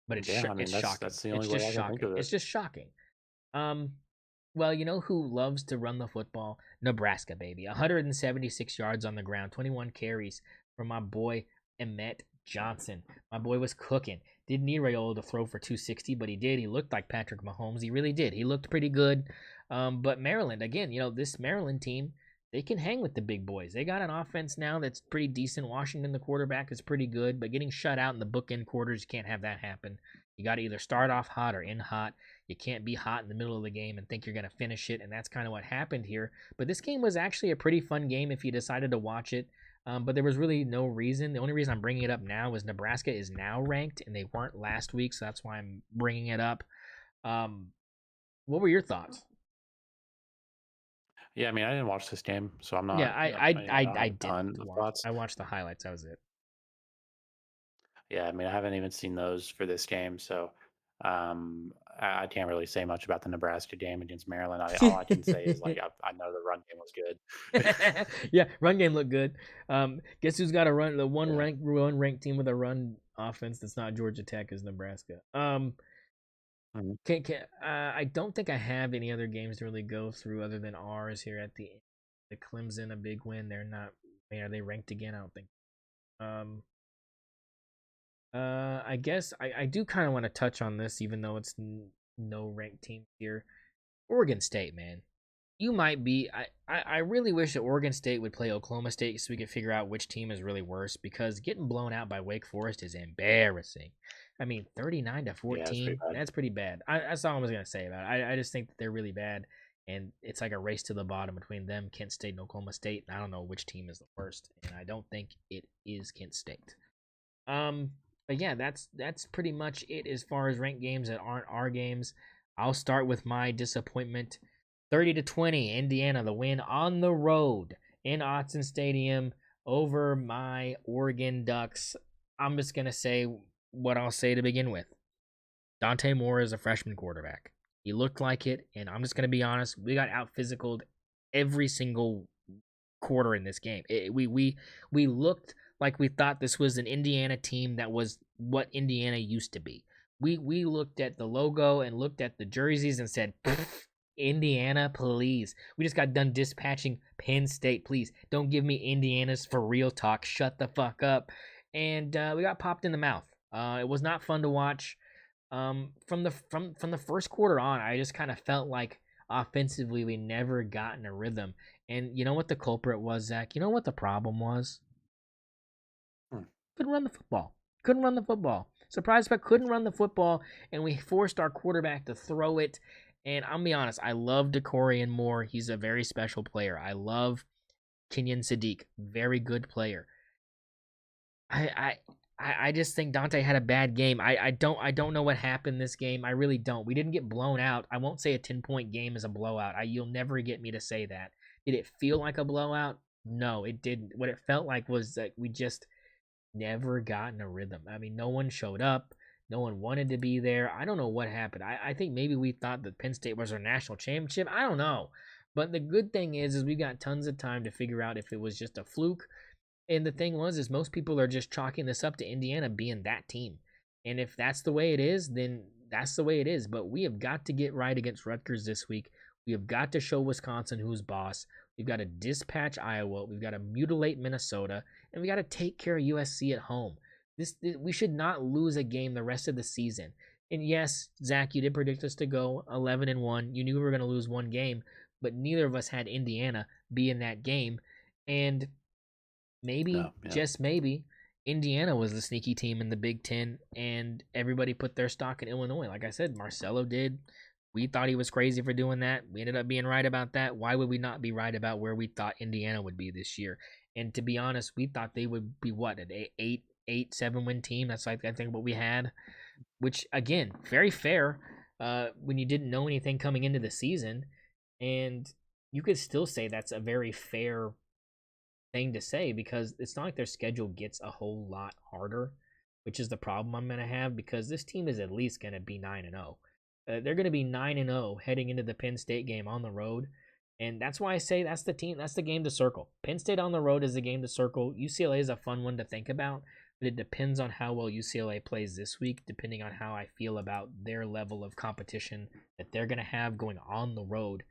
But Yeah. I mean, it's shocking. that's the It's only way just I can think shocking. of it. It's just shocking. Um, well, you know who loves to run the football? Nebraska, baby. 176 yards on the ground, 21 carries from my boy Emmett Johnson. My boy was cooking. Didn't need Rayola to throw for 260, but he did. He looked like Patrick Mahomes. He really did. He looked pretty good. But Maryland, again, this Maryland team, they can hang with the big boys. They got an offense now that's pretty decent. Washington, the quarterback, is pretty good, but getting shut out in the bookend quarters, you can't have that happen. You got to either start off hot or end hot. You can't be hot in the middle of the game and think you're going to finish it, and that's kind of what happened here. But this game was actually a pretty fun game if you decided to watch it. But there was really no reason. The only reason I'm bringing it up now is Nebraska is now ranked, and they weren't last week, so that's why I'm bringing it up. Um, what were your thoughts? Yeah. I mean, I didn't watch this game, so I'm Yeah, not. I don't I have a ton didn't of watch. thoughts. I watched the highlights. That was it. Yeah, I mean, I haven't even seen those for this game, so I can't really say much about the Nebraska game against Maryland. All I can say is like I know the run game was good. Yeah, run game looked good. Guess who's got a run? The Yeah. one ranked team with a run offense that's not Georgia Tech is Nebraska. Mhm. I don't think I have any other games to really go through other than ours here at the end. The Clemson a big win. They're not. I mean, are they ranked again? I don't think. Um. I guess I do kind of want to touch on this, even though it's no ranked team here. Oregon State, man. You might be. I really wish that Oregon State would play Oklahoma State so we could figure out which team is really worse because getting blown out by Wake Forest is embarrassing. I mean, 39 to Yeah, it's pretty 14, bad. that's pretty bad. That's all I was going to say about it. I just think that they're really bad, and it's like a race to the bottom between them, Kent State, and Oklahoma State. And I don't know which team is the worst, and I don't think it is Kent State. Um, but yeah, that's pretty much it as far as ranked games that aren't our games. I'll start with my disappointment. 30-20, Indiana, the win on the road in Autzen Stadium over my Oregon Ducks. I'm just gonna say what I'll say to begin with. Dante Moore is a freshman quarterback. He looked like it, and I'm just gonna be honest. We got out physicaled every single quarter in this game. We looked like we thought this was an Indiana team that was what Indiana used to be. We looked at the logo and looked at the jerseys and said, Indiana, please. We just got done dispatching Penn State, please. Don't give me Indiana's for real talk. Shut the fuck up. And we got popped in the mouth. It was not fun to watch. From the first quarter on, I just kind of felt like offensively we never got in a rhythm. And you know what the culprit was, Zach? You know what the problem was? Hmm. Couldn't run the football. Couldn't run the football. Surprise, but couldn't run the football, and we forced our quarterback to throw it. And I'll be honest, I love Decorian Moore. He's a very special player. I love Kenyon Sadiq, very good player. I I just think Dante had a bad game. I don't know what happened this game. I really don't. We didn't get blown out. I won't say a 10-point game is a blowout. You'll never get me to say that. Did it feel like a blowout? No, it didn't. What it felt like was that we just never got in a rhythm. I mean, no one showed up. No one wanted to be there. I don't know what happened. I think maybe we thought that Penn State was our national championship. I don't know. But the good thing is we got tons of time to figure out if it was just a fluke And the thing is most people are just chalking this up to Indiana being that team. And if that's the way it is, then that's the way it is. But we have got to get right against Rutgers this week. We have got to show Wisconsin who's boss. We've got to dispatch Iowa. We've got to mutilate Minnesota, and we got to take care of USC at home. We should not lose a game the rest of the season. And yes, Zach, you did predict us to go 11-1. You knew we were going to lose one game, but neither of us had Indiana be in that game. And maybe, No, yeah. just maybe, Indiana was the sneaky team in the Big Ten, and everybody put their stock in Illinois. Like I said, Marcelo did. We thought he was crazy for doing that. We ended up being right about that. Why would we not be right about where we thought Indiana would be this year? And to be honest, we thought they would be what, an 7 win team. That's like I think what we had, which again, very fair. When you didn't know anything coming into the season, and you could still say that's a very fair thing to say because it's not like their schedule gets a whole lot harder, which is the problem I'm going to have because this team is at least going to be 9-0. They're going to be 9-0 heading into the Penn State game on the road. And that's why I say that's the team, that's the game to circle. Penn State on the road is the game to circle. UCLA is a fun one to think about, but it depends on how well UCLA plays this week, depending on how I feel about their level of competition that they're going to have going on the road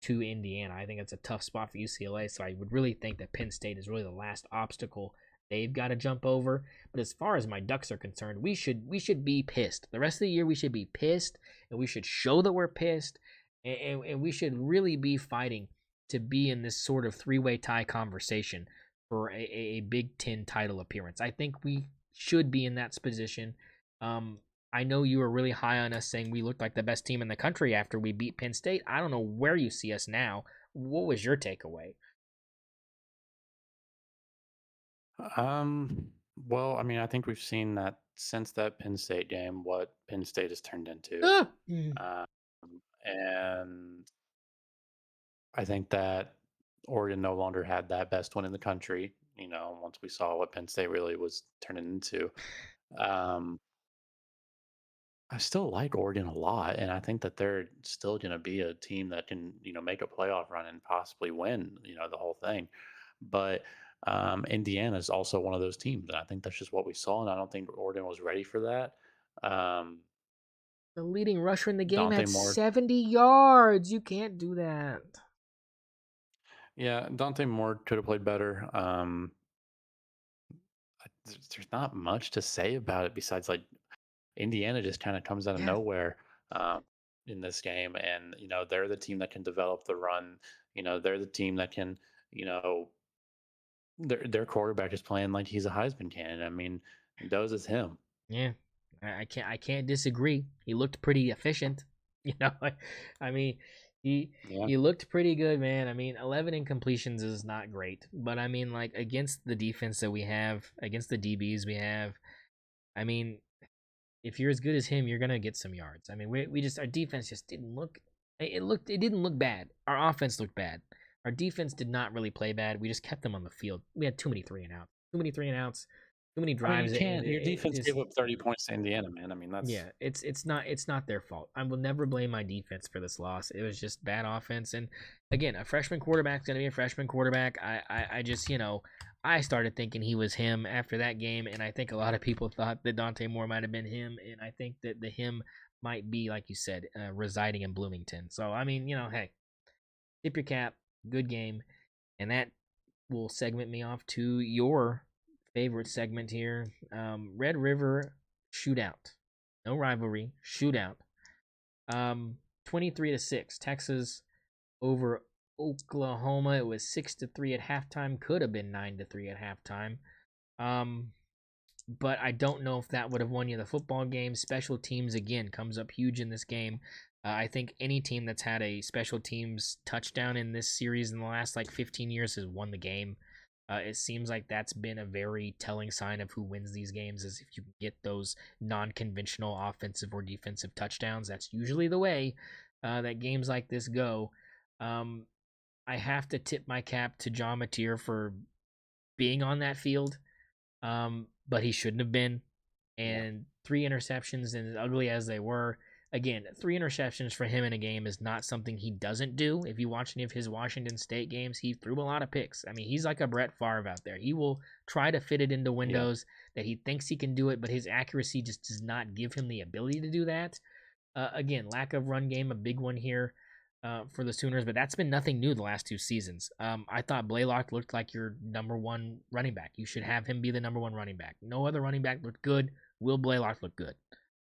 to Indiana. I think it's a tough spot for UCLA, so I would really think that Penn State is really the last obstacle they've got to jump over. But as far as my Ducks are concerned, we should be pissed. The rest of the year we should be pissed, and we should show that we're pissed, and we should really be fighting to be in this sort of three-way tie conversation for a Big Ten title appearance. I think we should be in that position. I know you were really high on us saying we looked like the best team in the country after we beat Penn State. I don't know where you see us now. What was your takeaway? Well, I mean, I think we've seen that since that Penn State game, what Penn State has turned into. Ah! Um, and I think that Oregon no longer had that best one in the country, once we saw what Penn State really was turning into. Um, I still like Oregon a lot, and I think that they're still going to be a team that can, make a playoff run and possibly win, the whole thing. But Indiana is also one of those teams, and I think that's just what we saw, and I don't think Oregon was ready for that. Um, The leading rusher in the game Dante had Moore, 70 yards. You can't do that. yeah, Dante Moore could have played better. There's not much to say about it besides like Indiana just kind of comes out of Yeah. nowhere in this game, and they're the team that can develop the run. They're the team that can, you know, their quarterback is playing like he's a Heisman candidate. I mean, Doze is him. Yeah. I can't disagree. He looked pretty efficient. You know, I mean, he Yeah, he looked pretty good, man. I mean, 11 incompletions is not great, but I mean, like against the defense that we have, against the DBs we have, I mean, if you're as good as him, you're gonna get some yards. I mean, we just our defense just didn't look. It didn't look bad. Our offense looked bad. Our defense did not really play bad. We just kept them on the field. We had too many 3-and-outs. Too many 3-and-outs. Too many I mean, you drives. can't. Your It defense just gave up 30 points to Indiana, man. I mean, that's yeah, it's not their fault. I will never blame my defense for this loss. It was just bad offense, and again, a freshman quarterback's gonna be a freshman quarterback. I just I started thinking he was him after that game, and I think a lot of people thought that Dante Moore might have been him, and I think that the him might be like you said, residing in Bloomington. So I mean, hey, tip your cap, good game, and that will segment me off to your favorite segment here, Red River Shootout. No rivalry, shootout. 23-6. Texas over Oklahoma. It was 6-3 at halftime. Could have been 9-3 at halftime. Um, but I don't know if that would have won you the football game. Special teams again comes up huge in this game. I think any team that's had a special teams touchdown in this series in the last like 15 years has won the game. It seems like that's been a very telling sign of who wins these games is if you get those non-conventional offensive or defensive touchdowns. That's usually the way that games like this go. Um, I have to tip my cap to John Mateer for being on that field, but he shouldn't have been. yeah. And 3 interceptions, and as ugly as they were, again, 3 interceptions for him in a game is not something he doesn't do. If you watch any of his Washington State games, he threw a lot of picks. I mean, he's like a Brett Favre out there. He will try to fit it into Yeah. windows that he thinks he can do it, but his accuracy just does not give him the ability to do that. Again, lack of run game, a big one here for the Sooners, but that's been nothing new the last 2 seasons. I thought Blaylock looked like your number one running back. You should have him be the number one running back. No other running back looked good. Will Blaylock look good?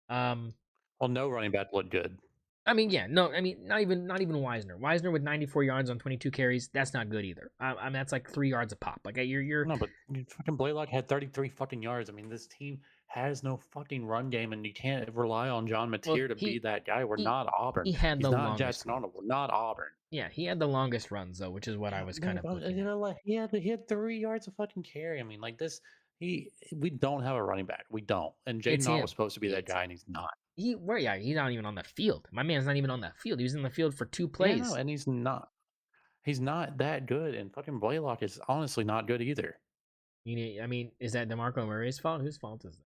Well, no running back looked good. I mean, yeah, no, I mean, not even Wisner. Wisner with 94 yards on 22 carries, that's not good either. I mean, that's like 3 yards a pop. Like you're No, but fucking Blaylock had 33 fucking yards. I mean, this team has no fucking run game, and you can't rely on John well, Mateer to be he that guy. We're he not he Auburn. had He's the not longest. Jackson Arnold. We're not Auburn. Yeah, he had the longest runs though, which is what I Yeah, was kind but, of looking at. like he had 3 yards of fucking carry. I mean, like this, we don't have a running back. We don't. And It's Jaden Ott was him. supposed to be that It's guy, and he's not. he. Where yeah, he's not even on the field. My man's not even on the field. He was in the field for two Yeah, no, plays. and he's not. He's not that good, and fucking Blaylock is honestly not good either. I mean, is that DeMarco Murray's fault? Whose fault is that?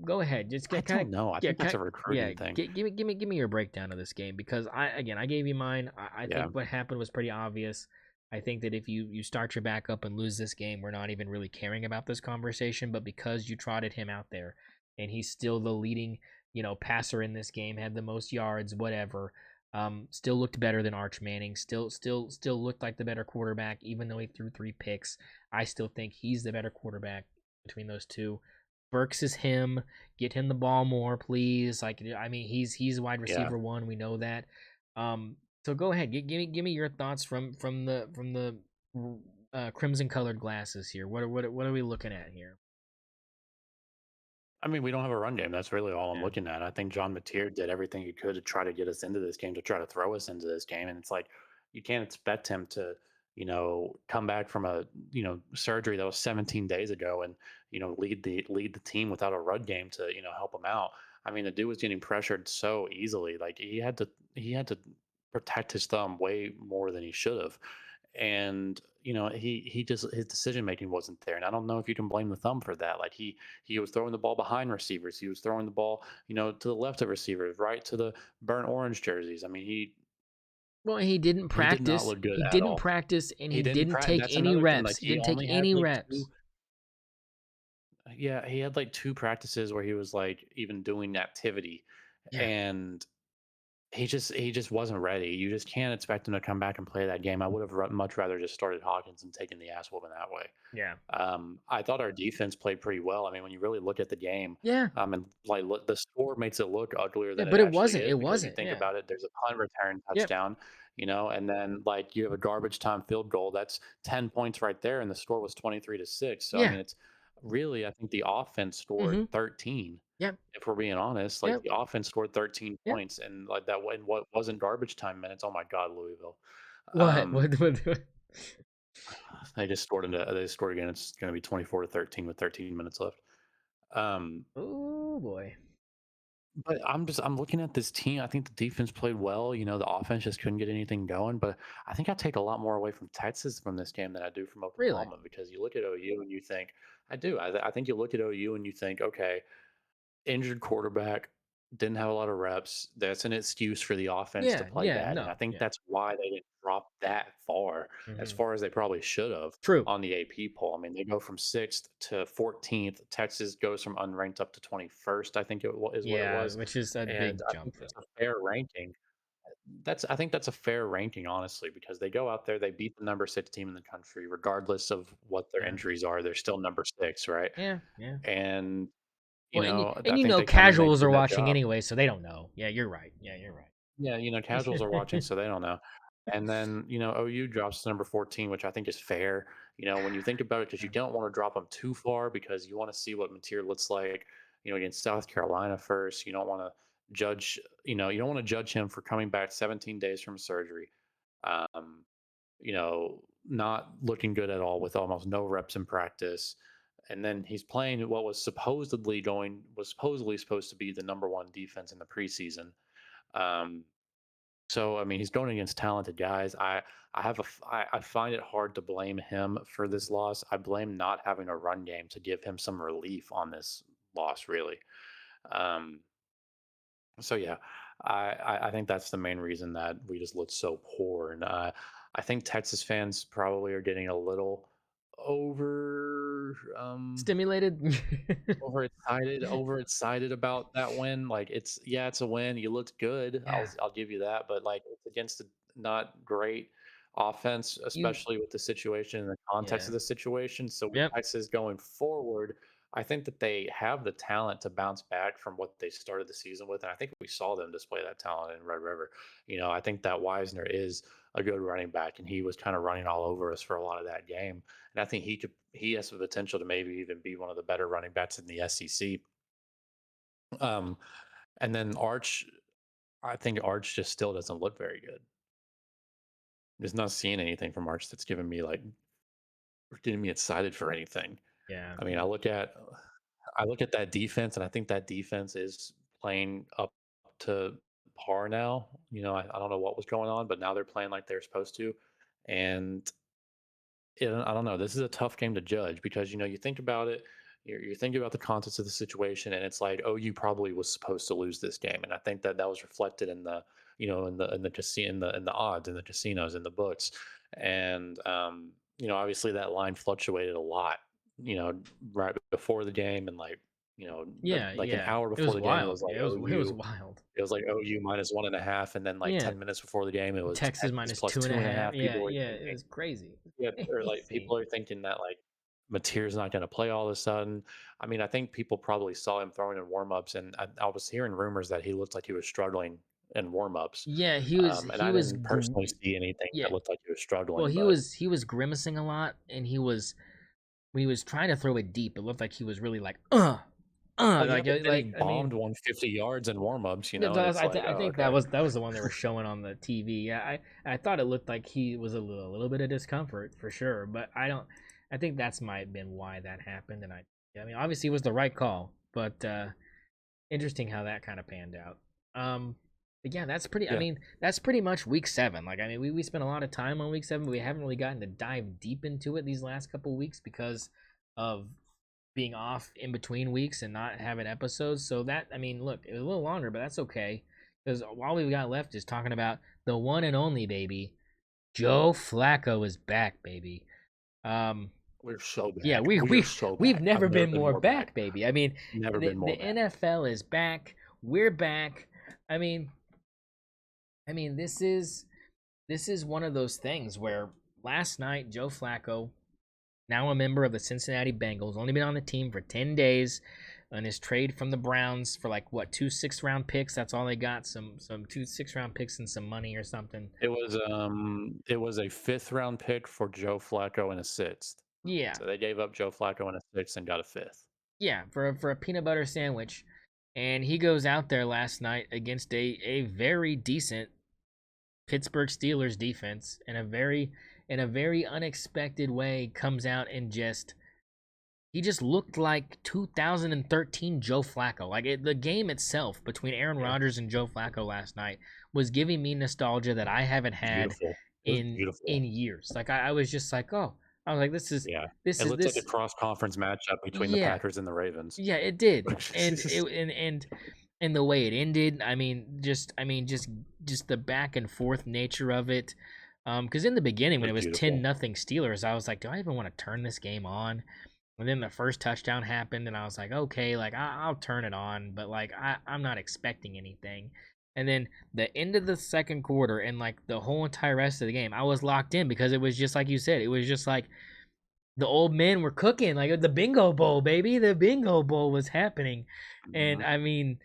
Go ahead. Just I get kind of don't know. I yeah, think that's a recruiting thing. give me your breakdown of this game because I gave you mine. I Yeah. think what happened was pretty obvious. I think that if you start your back up and lose this game, we're not even really caring about this conversation. But because you trotted him out there, and he's still the leading passer in this game, had the most yards, whatever. Still looked better than Arch Manning. Still looked like the better quarterback, even though he threw 3 picks. I still think he's the better quarterback between those two. Burks is him. Get him the ball more, please. Like I mean, he's wide Yeah. receiver one. We know that. So go ahead. Give me your thoughts from the crimson colored glasses here. What are we looking at here? I mean, we don't have a run game. That's really all I'm Yeah. looking at. I think John Mateer did everything he could to try to get us into this game, to try to throw us into this game. And it's like, you can't expect him to, come back from a, surgery that was 17 days ago and, lead the team without a run game to, help him out. I mean, the dude was getting pressured so easily. Like he had to protect his thumb way more than he should have. And he just, his decision making wasn't there, and I don't know if you can blame the thumb for that. Like he was throwing the ball behind receivers, he was throwing the ball to the left of receivers, right to the burnt orange jerseys. I mean, Well, he didn't he did not practice. look good He at didn't all. practice, and he He didn't didn't practice. take That's any another thing. Like reps. He he didn't take only had any like two. reps. Yeah, he had like two practices where he was like even doing activity, Yeah. and he just wasn't ready. You just can't expect him to come back and play that game. I would have much rather just started Hawkins and taken the ass whooping that way. Yeah. I thought our defense played pretty well. I mean, when you really look at the game, Yeah. and like the score makes it look uglier Yeah. than it But it actually wasn't. is, It because you wasn't. think Yeah. about it, there's a punt return Yep. touchdown, and then like you have a garbage time field goal. That's 10 points right there, and the score was 23-6. So I Yeah. mean, it's really, I think the offense scored Mm-hmm. 13. Yep. If we're being honest, like Yep. the offense scored 13 Yep. points, and like that when what wasn't garbage time minutes. Oh my God, Louisville. What? Um, What? they scored again. It's going to be 24-13 with 13 minutes left. Um, Oh boy. but I'm looking at this team. I think the defense played well. The offense just couldn't get anything going. But I think I take a lot more away from Texas from this game than I do from Really? Oklahoma, because you look at OU and you think, I do. I think you look at OU and you think, okay, injured quarterback, didn't have a lot of reps. That's an excuse for the offense to Yeah. play Yeah. bad. And I No. think Yeah. that's why they didn't drop that Mm-hmm. as far as they probably should have True. on the AP poll. I mean, they go from 6th to 14th. Texas goes from unranked up to 21st, I think is what it Yeah, was. which is a And big I jump think though. that's a fair ranking. I think that's a fair ranking, honestly, because they go out there, they beat the number 6 team in the country, regardless of what their Yeah. injuries are. They're still number 6, right? Yeah. Yeah. And Well, and I and think they come and they casuals do are that watching job. anyway, so they don't know. Yeah, you're right. Yeah, you're right. Yeah, casuals are watching, so they don't know. And then, OU drops to number 14, which I think is fair. When you think about it, because you Yeah. don't want to drop them too far, because you want to see what material looks like, against South Carolina first. You don't want to judge, you don't want to judge him for coming back 17 days from surgery. Um, not looking good at all with almost no reps in practice. And then he's playing what was supposedly supposed to be the number one defense in the preseason. Um, so I mean, he's going against talented guys. I find it hard to blame him for this loss. I blame not having a run game to give him some relief on this loss, really. Um, So yeah, I think that's the main reason that we just looked so poor, and I think Texas fans probably are getting a little over Stimulated. overexcited about that win. Like it's a win. You looked good. Yeah, I'll give you that, but like it's against a not great offense, you. especially with the situation and the context Yeah. of the situation. So with Yep. Texas going forward, I think that they have the talent to bounce back from what they started the season with, and I think we saw them display that talent in Red River. I think that Wisner is a good running back, and he was kind of running all over us for a lot of that game. And I think he has the potential to maybe even be one of the better running backs in the SEC. Um, and then Arch, I think Arch just still doesn't look very good. Just not seeing anything from Arch that's giving me like getting me excited for anything. Yeah. I mean, I look at that defense, and I think that defense is playing up to par now. I don't know what was going on, but now they're playing like they're supposed to. And I don't know. This is a tough game to judge because you think about it. You're thinking about the context of the situation, and it's like, oh, you probably was supposed to lose this game, and I think that was reflected in the in the casino in the odds in the casinos in the books, and obviously that line fluctuated a lot. Right before the game, and Yeah. like an Yeah. hour It before was the game, it wild. was like Yeah, it was OU. wild. It was like OU -1.5, and then like Yeah. 10 minutes before the game, it was Texas Texas minus plus two and two a and a half. half. Yeah. People were Yeah. It thinking, was crazy. yeah, or like Crazy. people are thinking that like Mateer's not going to play all of a sudden. I mean, I think people probably saw him throwing in warmups, and I was hearing rumors that he looked like he was struggling in warmups. Yeah. He was. And He I was. didn't personally see anything Yeah. that looked like he was Well, struggling, he but was. He was grimacing a lot, and he was when he was trying to throw it deep. It looked like he was really like, well, yeah, but then he I mean, bombed 150 yards in warmups, yeah, and that was, it's like, I oh, think that okay, was the one they were showing on the TV. Yeah, I thought it looked like he was a little bit of discomfort for sure, but I don't. I think that's might have been why that happened, and I mean, obviously it was the right call, but interesting how that kind of panned out. But yeah, that's pretty. I yeah, mean, that's pretty much week 7. Like, I mean, we spent a lot of time on week 7, but we haven't really gotten to dive deep into it these last couple weeks because of being off in between weeks and not having episodes. So that, I mean, look, it was a little longer, but that's okay because all we've got left is talking about the one and only baby, Joe Flacco is back, baby. Um, we're so yeah, back. We are so we've back. never I've never been been more more back. back, baby. I mean, Never been the more back. NFL is back. We're back. I mean, this is one of those things where last night Joe Flacco, now a member of the Cincinnati Bengals, only been on the team for 10 days, and his trade from the Browns for like what, 2 6-round picks. That's all they got. Some 2 6-round picks and some money or something. It was a fifth round pick for Joe Flacco and a sixth. Yeah, So they gave up Joe Flacco and a sixth and got a fifth. yeah, for a peanut butter sandwich, and he goes out there last night against a very decent Pittsburgh Steelers defense, and a very unexpected way comes out and just he just looked like 2013 Joe Flacco. Like the game itself between Aaron Yeah, Rodgers and Joe Flacco last night was giving me nostalgia that I haven't had beautiful. It was in beautiful. years. Like I was just like, oh, I was like, Yeah, this it is looked like a this. cross conference matchup between the Yeah, Packers and the Ravens. yeah, it did, and the way it ended. I mean, just the back and forth nature of it. Because in the beginning It when was it was beautiful. 10-0 Steelers, I was like, do I even want to turn this game on? And then the first touchdown happened, and I was like, okay, like I'll turn it on, but like I'm not expecting anything. And then the end of the second quarter and like the whole entire rest of the game, I was locked in because it was just like you said, it was just like the old men were cooking, like the bingo bowl, baby. The bingo bowl was happening, and Mhm. I mean,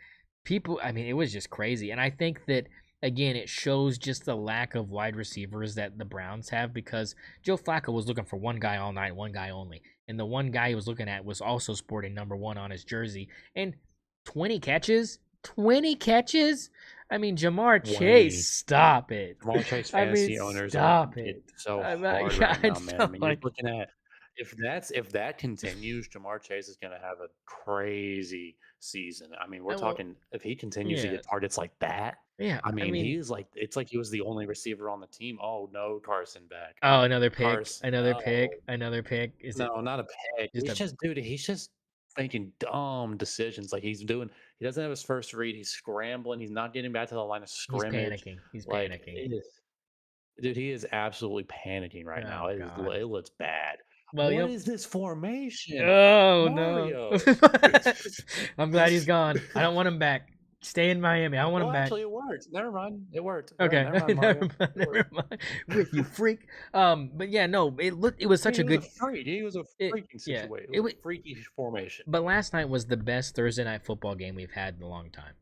people. I mean, it was just crazy, and I think that again, it shows just the lack of wide receivers that the Browns have because Joe Flacco was looking for one guy all night, one guy only. And the one guy he was looking at was also sporting number 1 on his jersey. And 20 catches? 20 catches? I mean, Jamar Chase, 20. stop it. Jamar Chase I mean, fantasy owners are stop hit it. so I'm not, hard yeah, right I now, man. I know. mean, you're Like, looking at if that continues, Jamar Chase is going to have a crazy season. I mean, we're well, talking if he continues to yeah. get targets like that. Yeah. I I mean, mean, he's like it's like he was the only receiver on the team. Oh no, Carson back. oh, another pick. Carson, Another no, pick. Another pick. Is it no, not a pick. just He's a. just dude. He's just making dumb decisions. Like he doesn't have his first read. He's scrambling. He's not getting back to the line of He's scrimmage. panicking. He's Like panicking. it is, dude. He is absolutely panicking right now. Oh God. It looks bad. Well, What is this formation, oh no. Mario? I'm glad he's gone. I don't want him back. Stay in Miami. I don't want him Well, back. actually, it worked. Never mind. It worked. All right, Okay, never mind, never Mario. mind, It never worked. mind. With you, freak. But yeah, no, it was I mean, such a he was a good. freak. He was a It freaking yeah, situation. It it was a was. freaky formation. But last night was the best Thursday night football game we've had in a long time.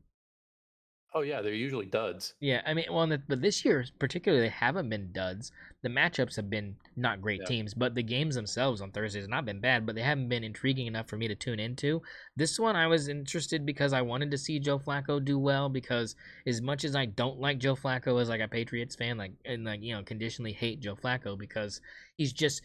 Oh yeah, they're usually duds. Yeah, I mean, well, but this year particularly haven't been duds. The matchups have been not great Yeah. teams, but the games themselves on Thursdays have not been bad, but they haven't been intriguing enough for me to tune into. This one I was interested because I wanted to see Joe Flacco do well because as much as I don't like Joe Flacco as like a Patriots fan, like and like conditionally hate Joe Flacco because he just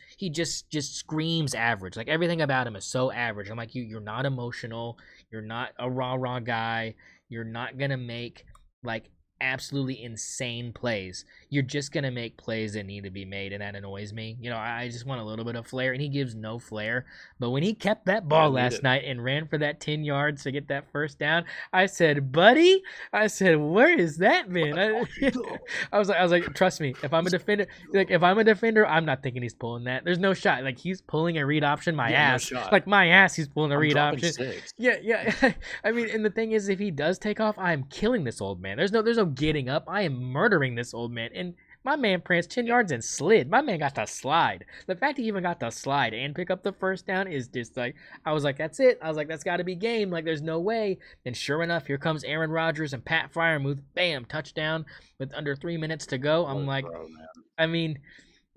screams average. Like everything about him is so average. I'm like you're not emotional, you're not a rah-rah guy, you're not gonna make like absolutely insane plays. You're just gonna make plays that need to be made, and that annoys me. I just want a little bit of flair, and he gives no flair. But when he kept that He ball doesn't need last it. night and ran for that 10 yards to get that first down, I said, "Buddy," I said, "Where is that man?" Let's fucking go. I was like, trust me, if I'm a defender, like if I'm a defender, I'm not thinking he's pulling that. There's no shot. Like he's pulling a read option, my Yeah, no ass. shot. Like my ass, he's pulling a I'm read dropping option. 6. Yeah, yeah. I mean, and the thing is, if he does take off, I am killing this old man. There's no getting up. I am murdering this old man. And my man pranced 10 Yeah. yards and slid. My man got to slide. The fact he even got to slide and pick up the first down is just like, I was like, that's it. I was like, that's got to be game. Like, there's no way. And sure enough, here comes Aaron Rodgers and Pat Fryermuth. Bam, touchdown with under 3 minutes to go. I'm What a like, throw, man. I mean,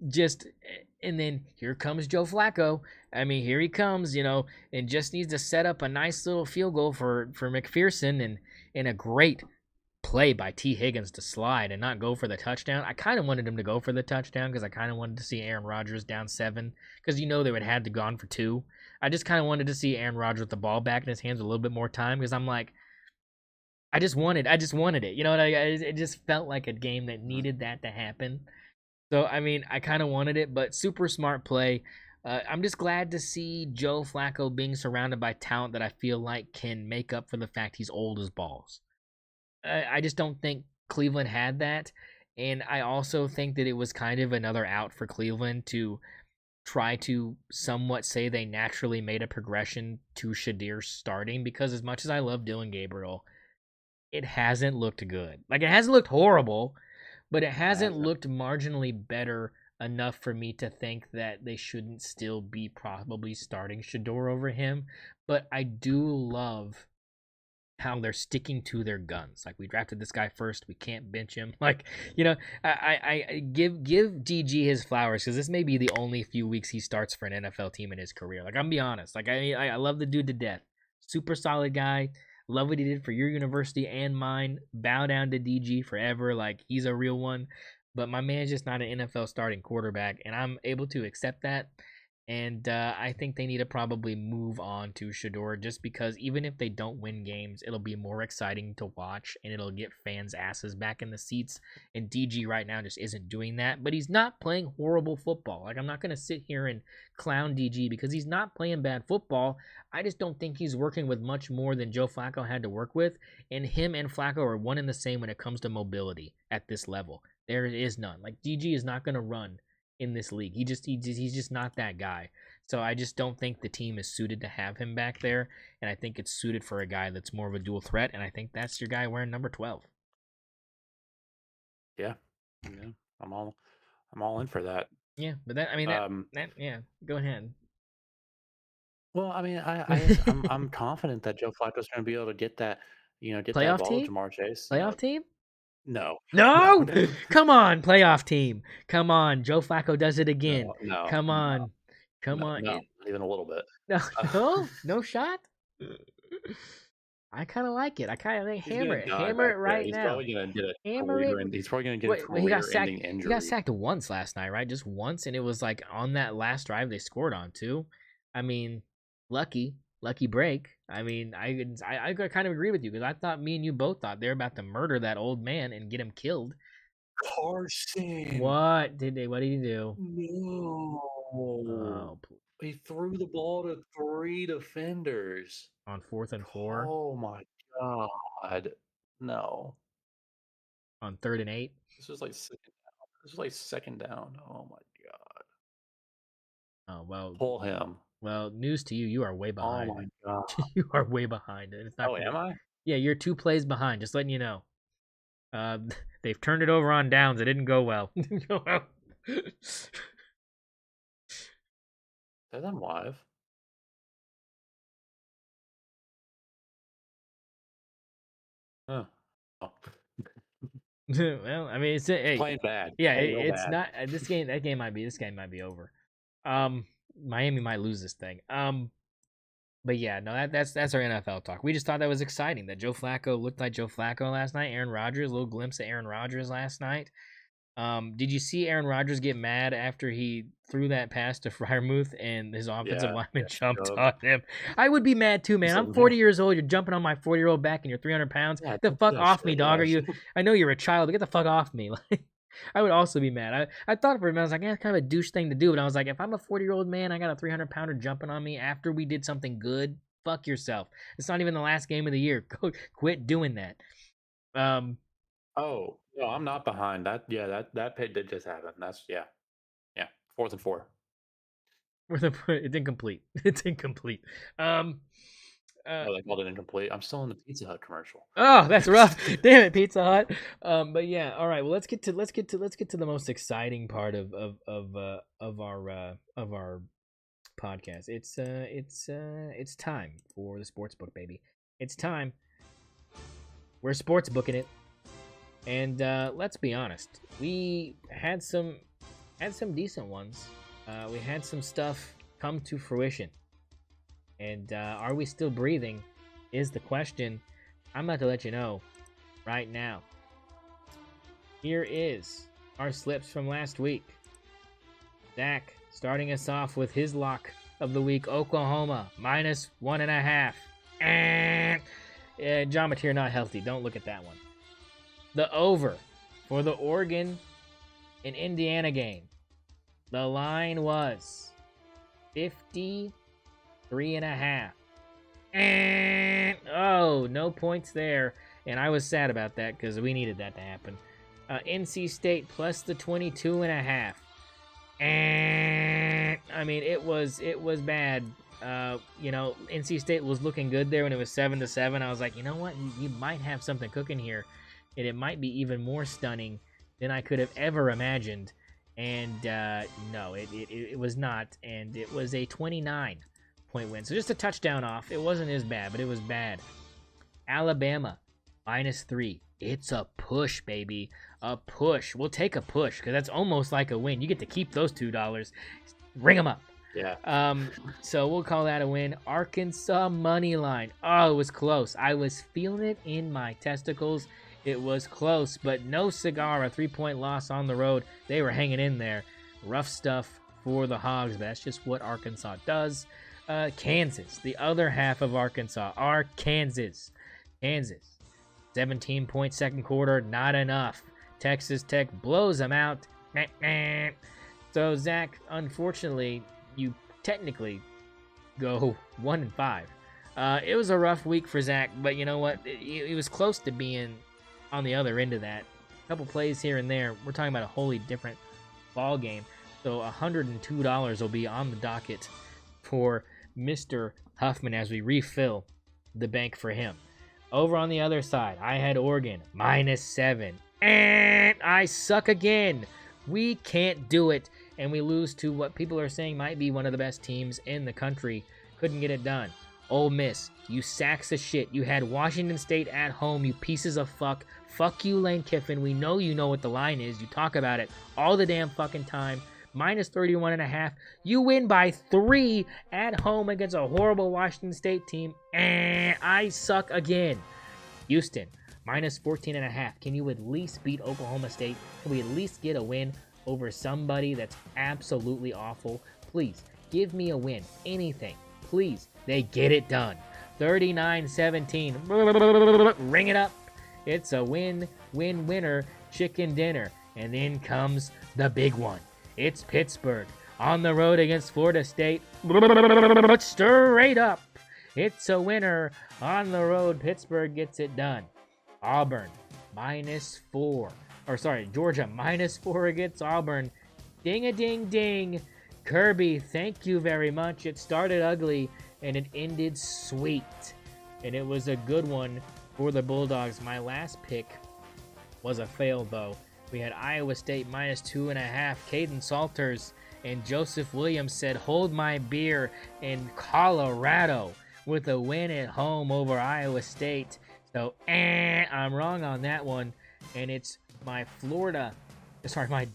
just and then here comes Joe Flacco. I mean, here he comes, and just needs to set up a nice little field goal for McPherson and a great play by T. Higgins to slide and not go for the touchdown. I kind of wanted him to go for the touchdown because I kind of wanted to see Aaron Rodgers down 7 because they would have had to gone for 2. I just kind of wanted to see Aaron Rodgers with the ball back in his hands a little bit more time because I'm like, I just wanted it. It just felt like a game that Mhm. needed that to happen. So, I mean, I kind of wanted it, but super smart play. I'm just glad to see Joe Flacco being surrounded by talent that I feel like can make up for the fact he's old as balls. I just don't think Cleveland had that. And I also think that it was kind of another out for Cleveland to try to somewhat say they naturally made a progression to Shadir starting because as much as I love Dylan Gabriel, it hasn't looked good. Like, it hasn't looked horrible, but it hasn't Hasn't. looked marginally better enough for me to think that they shouldn't still be probably starting Shador over him. But I do love how they're sticking to their guns. Like, we drafted this guy first, we can't bench him. Like, I give DG his flowers because this may be the only few weeks he starts for an NFL team in his career. Like, I'm be honest. Like, I love the dude to death. Super solid guy. Love what he did for your university and mine. Bow down to DG forever. Like, he's a real one. But my man's just not an NFL starting quarterback, and I'm able to accept that. And I think they need to probably move on to Shador just because even if they don't win games, it'll be more exciting to watch and it'll get fans' asses back in the seats. And DG right now just isn't doing that. But he's not playing horrible football. Like, I'm not going to sit here and clown DG because he's not playing bad football. I just don't think he's working with much more than Joe Flacco had to work with. And him and Flacco are one and the same when it comes to mobility at this level. There is none. Like, DG is not going to run in this league. He's just not that guy. So I just don't think the team is suited to have him back there, and I think it's suited for a guy that's more of a dual threat, and I think that's your guy wearing number 12. Yeah. Yeah. I'm all in for that. Yeah, but that I mean Um, that yeah. Go ahead. well, I mean, I'm confident that Joe Flacco's going to be able to get that Playoff ball to team? Jamar Chase. Playoff team? No, no, No! no, Come on, playoff team. Come on. Joe Flacco does it again. no, no, Come no, on. Come no, on. no, not even a little bit. No, Uh, no shot. I kind of like it. I kind of think he's going to die hammer back it there. right He's now. probably going to get a Hammer it. career, and he's probably going to get a Wait, he got sacked. career-ending He got injury. sacked once last night, right? Just once, and it was like on that last drive they scored on too. I mean, lucky break. I mean, I kind of agree with you because I thought me and you both thought they were about to murder that old man and get him killed. Carson, What did he do? no. Oh, He threw the ball to 3 defenders. on 4th and 4, Oh my god. No. on 3rd and 8. This was like second down. This was like second down. Oh my god. Oh, well, Pull him. news to you, you are way Oh behind. my god. You are way behind, and it's not Oh, gonna. am I? Yeah, you're 2 plays behind. Just letting you know. They've turned it over on downs. It didn't go well. They're them live. Huh. Oh. Well, I mean, it's hey, Playing bad. yeah, Playing real it's bad. not this game. This game might be over. Miami might lose this thing. But yeah, no, that's our NFL talk. We just thought that was exciting that Joe Flacco looked like Joe Flacco last night. Aaron Rodgers, a little glimpse of Aaron Rodgers last night. Did you see Aaron Rodgers get mad after he threw that pass to Freiermuth and his offensive lineman jumped on him? I would be mad too, man. I'm 40 years old. You're jumping on my 40-year-old back and you're 300 pounds. Yeah, Get the fuck off me, dog. yeah. Are you? I know you're a child, but get the fuck off me. Like, I would also be mad. I thought for a minute, I was like, yeah, it's kind of a douche thing to do. But I was like, if I'm a 40-year-old man, I got a 300-pounder jumping on me after we did something good. Fuck yourself. It's not even the last game of the year. Quit doing that. Oh, no, I'm not behind. That pit did just happen. That's yeah. 4th and 4. It's incomplete. It's incomplete. Oh, they called it incomplete. I'm still in the Pizza Hut commercial. Oh, that's rough. Damn it, Pizza Hut. But yeah, all right. Well, let's get to the most exciting part of our podcast. It's time for the sports book, baby. It's time. We're sports booking it, and let's be honest. We had some decent ones. We had some stuff come to fruition. And are we still breathing is the question. I'm about to let you know right now. Here is our slips from last week. Zach starting us off with his lock of the week, Oklahoma, -1.5. John Mateer not healthy. Don't look at that one. The over for the Oregon and Indiana game. The line was 53.5. Oh, no points there. And I was sad about that because we needed that to happen. NC State plus the 22.5. I mean, it was bad. NC State was looking good there when it was 7-7. I was like, you know what? You might have something cooking here. And it might be even more stunning than I could have ever imagined. And no, it was not. And it was a 29-point win. So just a touchdown off. It wasn't as bad, but it was bad. Alabama, -3. It's a push, baby. A push. We'll take a push because that's almost like a win. You get to keep those $2. Ring them up. Yeah. So we'll call that a win. Arkansas money line. Oh, it was close. I was feeling it in my testicles. It was close, but no cigar. A 3-point loss on the road. They were hanging in there. Rough stuff for the Hogs, but that's just what Arkansas does. Kansas, the other half of Arkansas, are Kansas. 17-point second quarter, not enough. Texas Tech blows them out. So, Zach, unfortunately, you technically go 1-5. It was a rough week for Zach, but you know what? It was close to being on the other end of that. A couple plays here and there. We're talking about a wholly different ball game. So $102 will be on the docket for Mr. Huffman as we refill the bank for him. Over on the other side, I had Oregon -7. And I suck again. We can't do it. And we lose to what people are saying might be one of the best teams in the country. Couldn't get it done. Ole Miss, you sacks of shit. You had Washington State at home, you pieces of fuck. Fuck you, Lane Kiffin. We know you know what the line is. You talk about it all the damn fucking time. -31.5. You win by 3 at home against a horrible Washington State team. And I suck again. Houston, -14.5. Can you at least beat Oklahoma State? Can we at least get a win over somebody that's absolutely awful? Please, give me a win. Anything. Please. They get it done. 39-17. Ring it up. It's a winner chicken dinner. And then comes the big one. It's Pittsburgh on the road against Florida State. Straight up. It's a winner on the road. Pittsburgh gets it done. Auburn, -4. Georgia, -4 against Auburn. Ding-a-ding-ding. Kirby, thank you very much. It started ugly, and it ended sweet. And it was a good one for the Bulldogs. My last pick was a fail, though. We had Iowa State -2.5. Caden Salters and Joseph Williams said, hold my beer in Colorado with a win at home over Iowa State. So, I'm wrong on that one. And it's my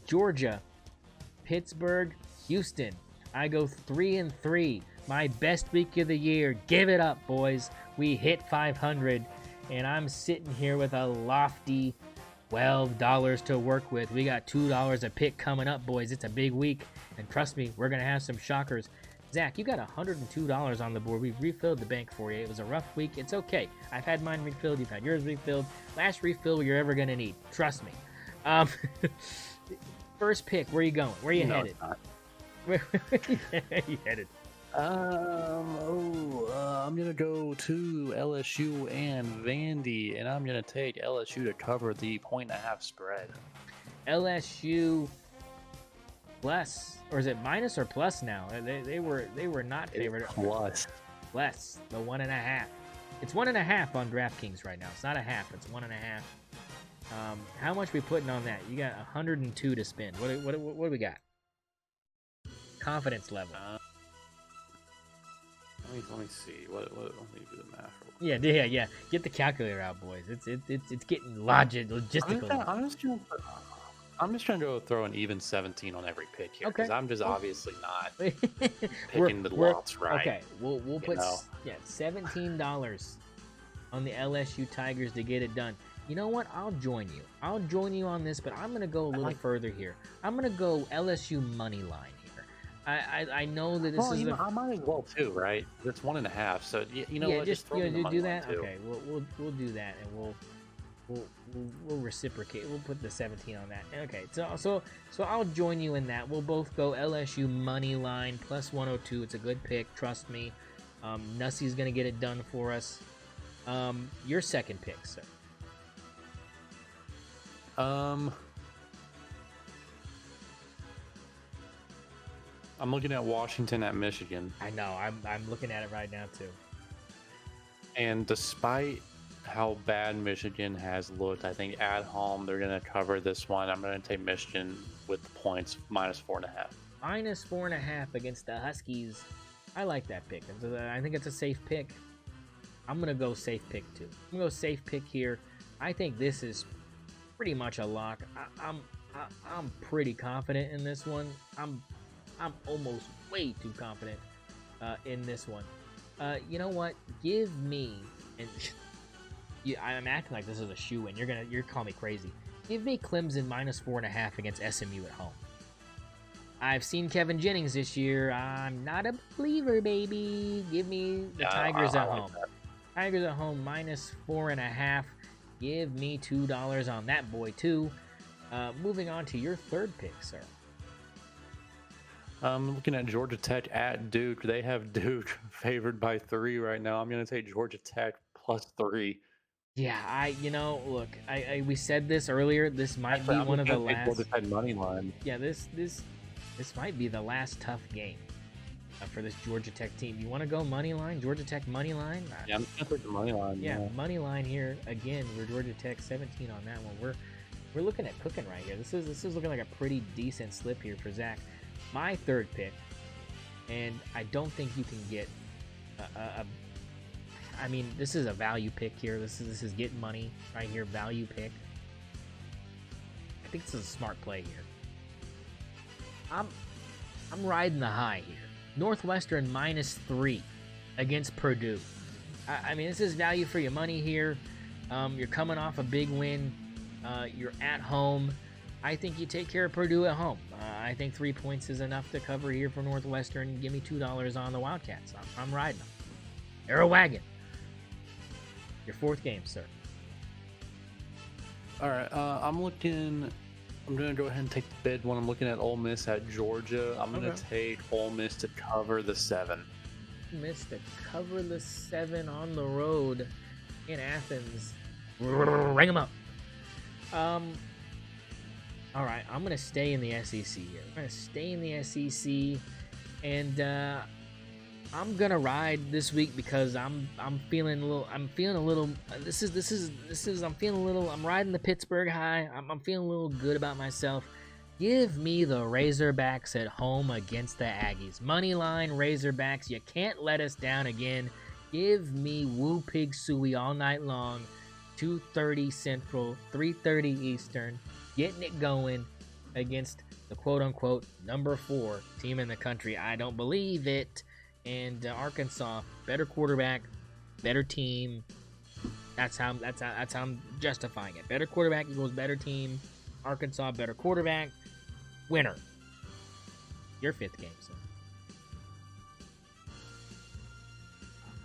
Georgia, Pittsburgh, Houston. I go 3-3. My best week of the year. Give it up, boys. We hit 500. And I'm sitting here with a lofty $12 to work with. We got $2 a pick coming up, boys. It's a big week. And trust me, we're going to have some shockers. Zach, you got $102 on the board. We've refilled the bank for you. It was a rough week. It's okay. I've had mine refilled. You've had yours refilled. Last refill you're ever going to need. Trust me. First pick, where are you going? Where are you headed? Where are you headed? I'm going to go to LSU and Vandy, and I'm going to take LSU to cover the 1.5 spread. LSU plus, or is it minus or plus now? They were not favored. Plus. Less, the 1.5. It's 1.5 on DraftKings right now. It's not a half. It's 1.5. How much we putting on that? You got 102 to spend. What do we got? Confidence level. Let me see. Let me do the math. Yeah. Get the calculator out, boys. It's getting logistical. I'm just trying to go throw an even 17 on every pick here because I'm just obviously not picking the lots right. Okay, we'll put $17 on the LSU Tigers to get it done. You know what? I'll join you. I'll join you on this, but I'm gonna go a little further here. I'm gonna go LSU money line here. I know that this is. I might as well too, right? It's 1.5, so you know what? Just throw do that. Okay, we'll do that, and we'll reciprocate. We'll put the 17 on that. Okay, so I'll join you in that. We'll both go LSU money line plus 102. It's a good pick, trust me. Nussie's gonna get it done for us. Your second pick, sir. I'm looking at Washington at Michigan. I know. I'm looking at it right now too. And despite how bad Michigan has looked, I think at home they're going to cover this one. I'm going to take Michigan with the points -4.5. -4.5 against the Huskies. I like that pick. I think it's a safe pick. I'm going to go safe pick too. I'm going to go safe pick here. I think this is pretty much a lock. I'm pretty confident in this one. I'm almost way too confident in this one. You know what? Give me and. I'm acting like this is a shoe-in. You're calling me crazy. Give me Clemson -4.5 against SMU at home. I've seen Kevin Jennings this year. I'm not a believer, baby. Give me the Tigers at home. Tigers at home -4.5. Give me $2 on that boy too. Moving on to your third pick, sir. I'm looking at Georgia Tech at Duke. They have Duke favored by 3 right now. I'm going to take Georgia Tech +3. Yeah, look, we said this earlier. This might be one of the last. Money line. Yeah, this might be the last tough game for this Georgia Tech team. You want to go money line? Georgia Tech money line? Yeah, I'm gonna take the money line. Yeah, money line here again. We're Georgia Tech 17 on that one. We're looking at cooking right here. This is looking like a pretty decent slip here for Zach. My third pick, and I don't think you can get I mean, this is a value pick here. This is getting money right here. Value pick. I think this is a smart play here. I'm riding the high here. Northwestern -3 against Purdue. I mean, this is value for your money here. You're coming off a big win. You're at home. I think you take care of Purdue at home. I think 3 points is enough to cover here for Northwestern. Give me $2 on the Wildcats. I'm riding them. Arrow wagon. Your fourth game, sir. All right, I'm looking I'm gonna go ahead and take the bid when I'm looking at Ole Miss at Georgia. I'm gonna Okay. take Ole Miss to cover the 7. Missed to cover the 7 on the road in Athens. Ring them up. All right, I'm gonna stay in the SEC here. I'm gonna stay in the SEC, and I'm gonna ride this week because I'm feeling a little. I'm feeling a little. This is. I'm feeling a little. I'm riding the Pittsburgh high. I'm feeling a little good about myself. Give me the Razorbacks at home against the Aggies. Money line Razorbacks. You can't let us down again. Give me Woo Pig Suey all night long. 2:30 Central, 3:30 Eastern. Getting it going against the quote-unquote number 4 team in the country. I don't believe it. And Arkansas, better quarterback, better team. That's how I'm justifying it. Better quarterback equals better team. Arkansas, better quarterback. Winner. Your 5th game, sir.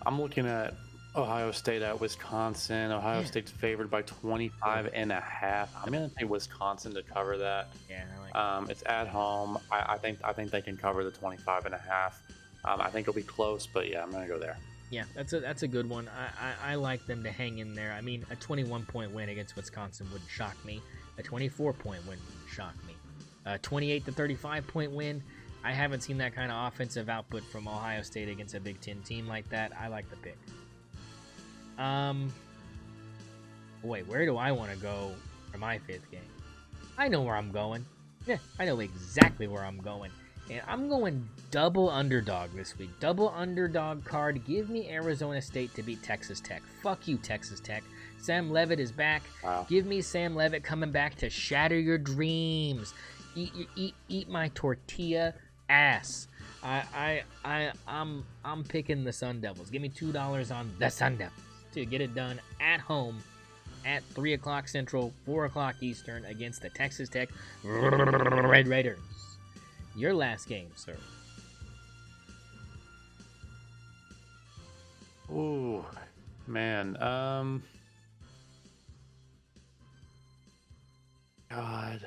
I'm looking at Ohio State at Wisconsin. Ohio State's favored by 25.5. I'm gonna take Wisconsin to cover that. Yeah, I like it's at home. I think they can cover the 25.5. I think it'll be close, but yeah, I'm gonna go there. Yeah, that's a good one. I like them to hang in there. I mean, a 21-point win against Wisconsin wouldn't shock me. A 24-point win wouldn't shock me. A 28 to 35-point win. I haven't seen that kind of offensive output from Ohio State against a Big Ten team like that. I like the pick. Boy, where do I want to go for my 5th game? I know where I'm going. Yeah, I know exactly where I'm going. And I'm going double underdog this week. Double underdog card. Give me Arizona State to beat Texas Tech. Fuck you, Texas Tech. Sam Levitt is back. Wow. Give me Sam Levitt coming back to shatter your dreams. Eat my tortilla ass. I'm picking the Sun Devils. Give me $2 on the Sun Devils to get it done at home at 3 o'clock Central, 4 o'clock Eastern against the Texas Tech Red Raiders. Your last game, sir. Ooh, man. God.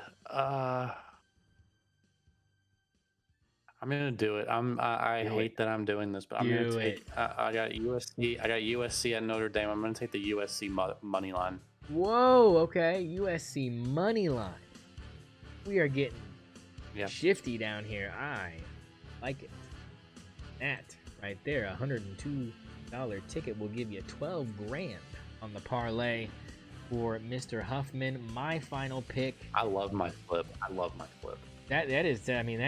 I'm gonna do it. I hate that I'm doing this, but I'm gonna take. I got USC. I got USC at Notre Dame. I'm gonna take the USC money line. Whoa. Okay. USC money line. We are getting shifty down here. I like it. That right there, $102 ticket will give you 12 grand on the parlay for Mr. Huffman. My final pick. I love my flip. That is, I mean,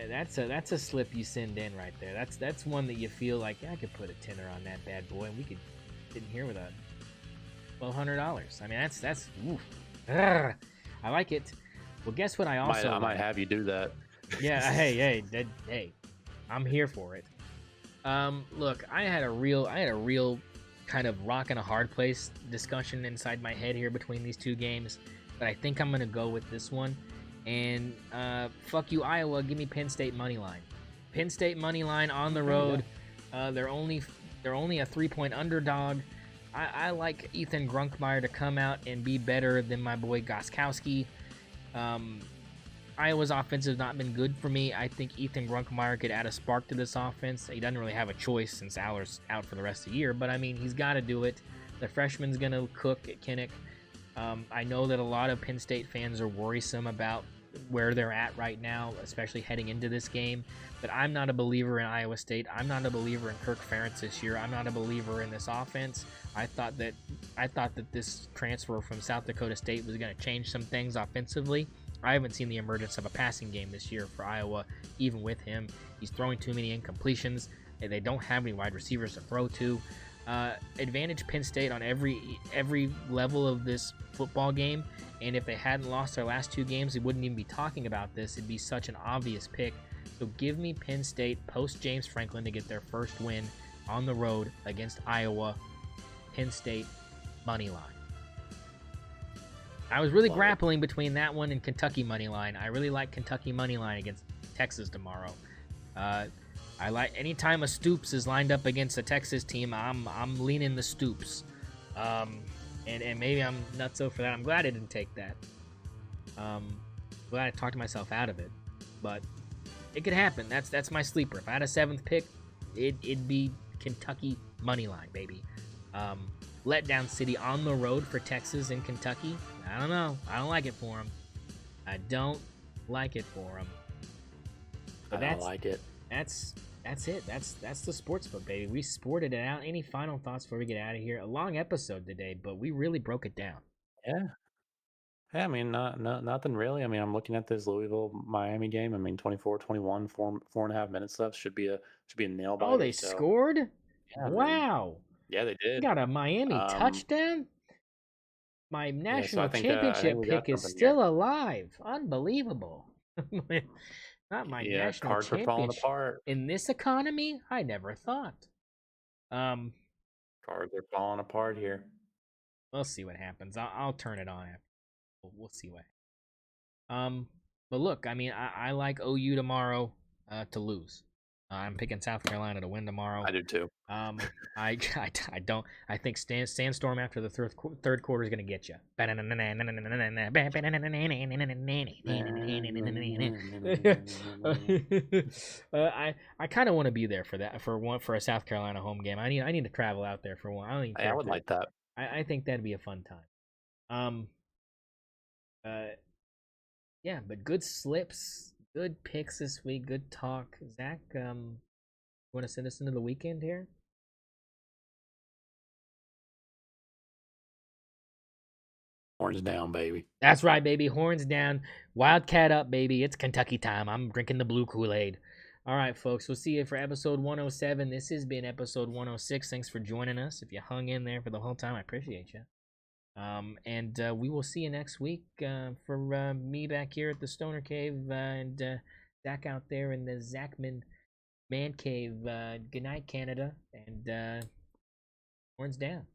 that's a slip you send in right there. That's one that you feel like I could put a tenner on that bad boy, and we could get in here with a $1,200. I mean, that's oof. Ugh. I like it. Well, guess what? I might have you do that. Yeah. Hey, I'm here for it. Look, I had a real kind of rock and a hard place discussion inside my head here between these two games, but I think I'm gonna go with this one. And fuck you, Iowa. Give me Penn State money line. Penn State money line on the road. They're only a 3-point underdog. I like Ethan Grunkmeyer to come out and be better than my boy Goskowski. Iowa's offense has not been good for me. I think Ethan Grunkmeyer could add a spark to this offense. He doesn't really have a choice since Aller's out for the rest of the year, but I mean, he's got to do it. The freshman's going to cook at Kinnick. I know that a lot of Penn State fans are worrisome about where they're at right now, especially heading into this game. But I'm not a believer in Iowa State. I'm not a believer in Kirk Ferentz this year. I'm not a believer in this offense. I thought that this transfer from South Dakota State was going to change some things offensively. I haven't seen the emergence of a passing game this year for Iowa, even with him. He's throwing too many incompletions. They don't have any wide receivers to throw to. Advantage Penn State on every level of this football game, and if they hadn't lost their last 2 games, we wouldn't even be talking about this. It'd be such an obvious pick. So give me Penn State post James Franklin to get their first win on the road against Iowa. Penn State money line. I was really grappling between that one and Kentucky money line. I really like Kentucky money line against Texas tomorrow. I like anytime a Stoops is lined up against a Texas team, I'm leaning the Stoops. And maybe I'm nutso for that. I'm glad I didn't take that. Glad I talked myself out of it, but it could happen. That's my sleeper. If I had a 7th pick, it'd be Kentucky money line, baby. Letdown city on the road for Texas and Kentucky. I don't know. I don't like it for them. I don't like it for them. But I don't like it. That's it. That's the sports book, baby. We sported it out. Any final thoughts before we get out of here? A long episode today, but we really broke it down. Yeah. Yeah, I mean, nothing really. I mean, I'm looking at this Louisville Miami game. I mean, 24-21, 4.5 minutes left. Should be a nail Oh, biter. they So scored? yeah, I mean, Wow. yeah, they did. Got a Miami Um, touchdown? My yeah, so national I think championship we got pick is something here. still alive. Unbelievable. Not my Yeah, national cards are falling championship. apart. In this economy, I never thought. Um, Cards are falling apart here. we'll see what happens. I'll turn it on after. We'll see what. Um, but look, I mean, I like OU tomorrow to lose. I'm picking South Carolina to win tomorrow. I do too. I don't. I think Sandstorm after the third quarter is gonna get you. I kind of want to be there for that for a South Carolina home game. I need to travel out there for one. I don't even Hey, care I if would they're. like that. I think that'd be a fun time. Um. Yeah, but good slips, good picks this week, good talk. Zach, you want to send us into the weekend here? Horns down, baby. That's right, baby. Horns down. Wildcat up, baby. It's Kentucky time. I'm drinking the blue Kool-Aid. All right, folks. We'll see you for episode 107. This has been episode 106. Thanks for joining us. If you hung in there for the whole time, I appreciate you. And we will see you next week for me back here at the Stoner Cave and Zach out there in the Zachman Man Cave. Good night, Canada. And horns down.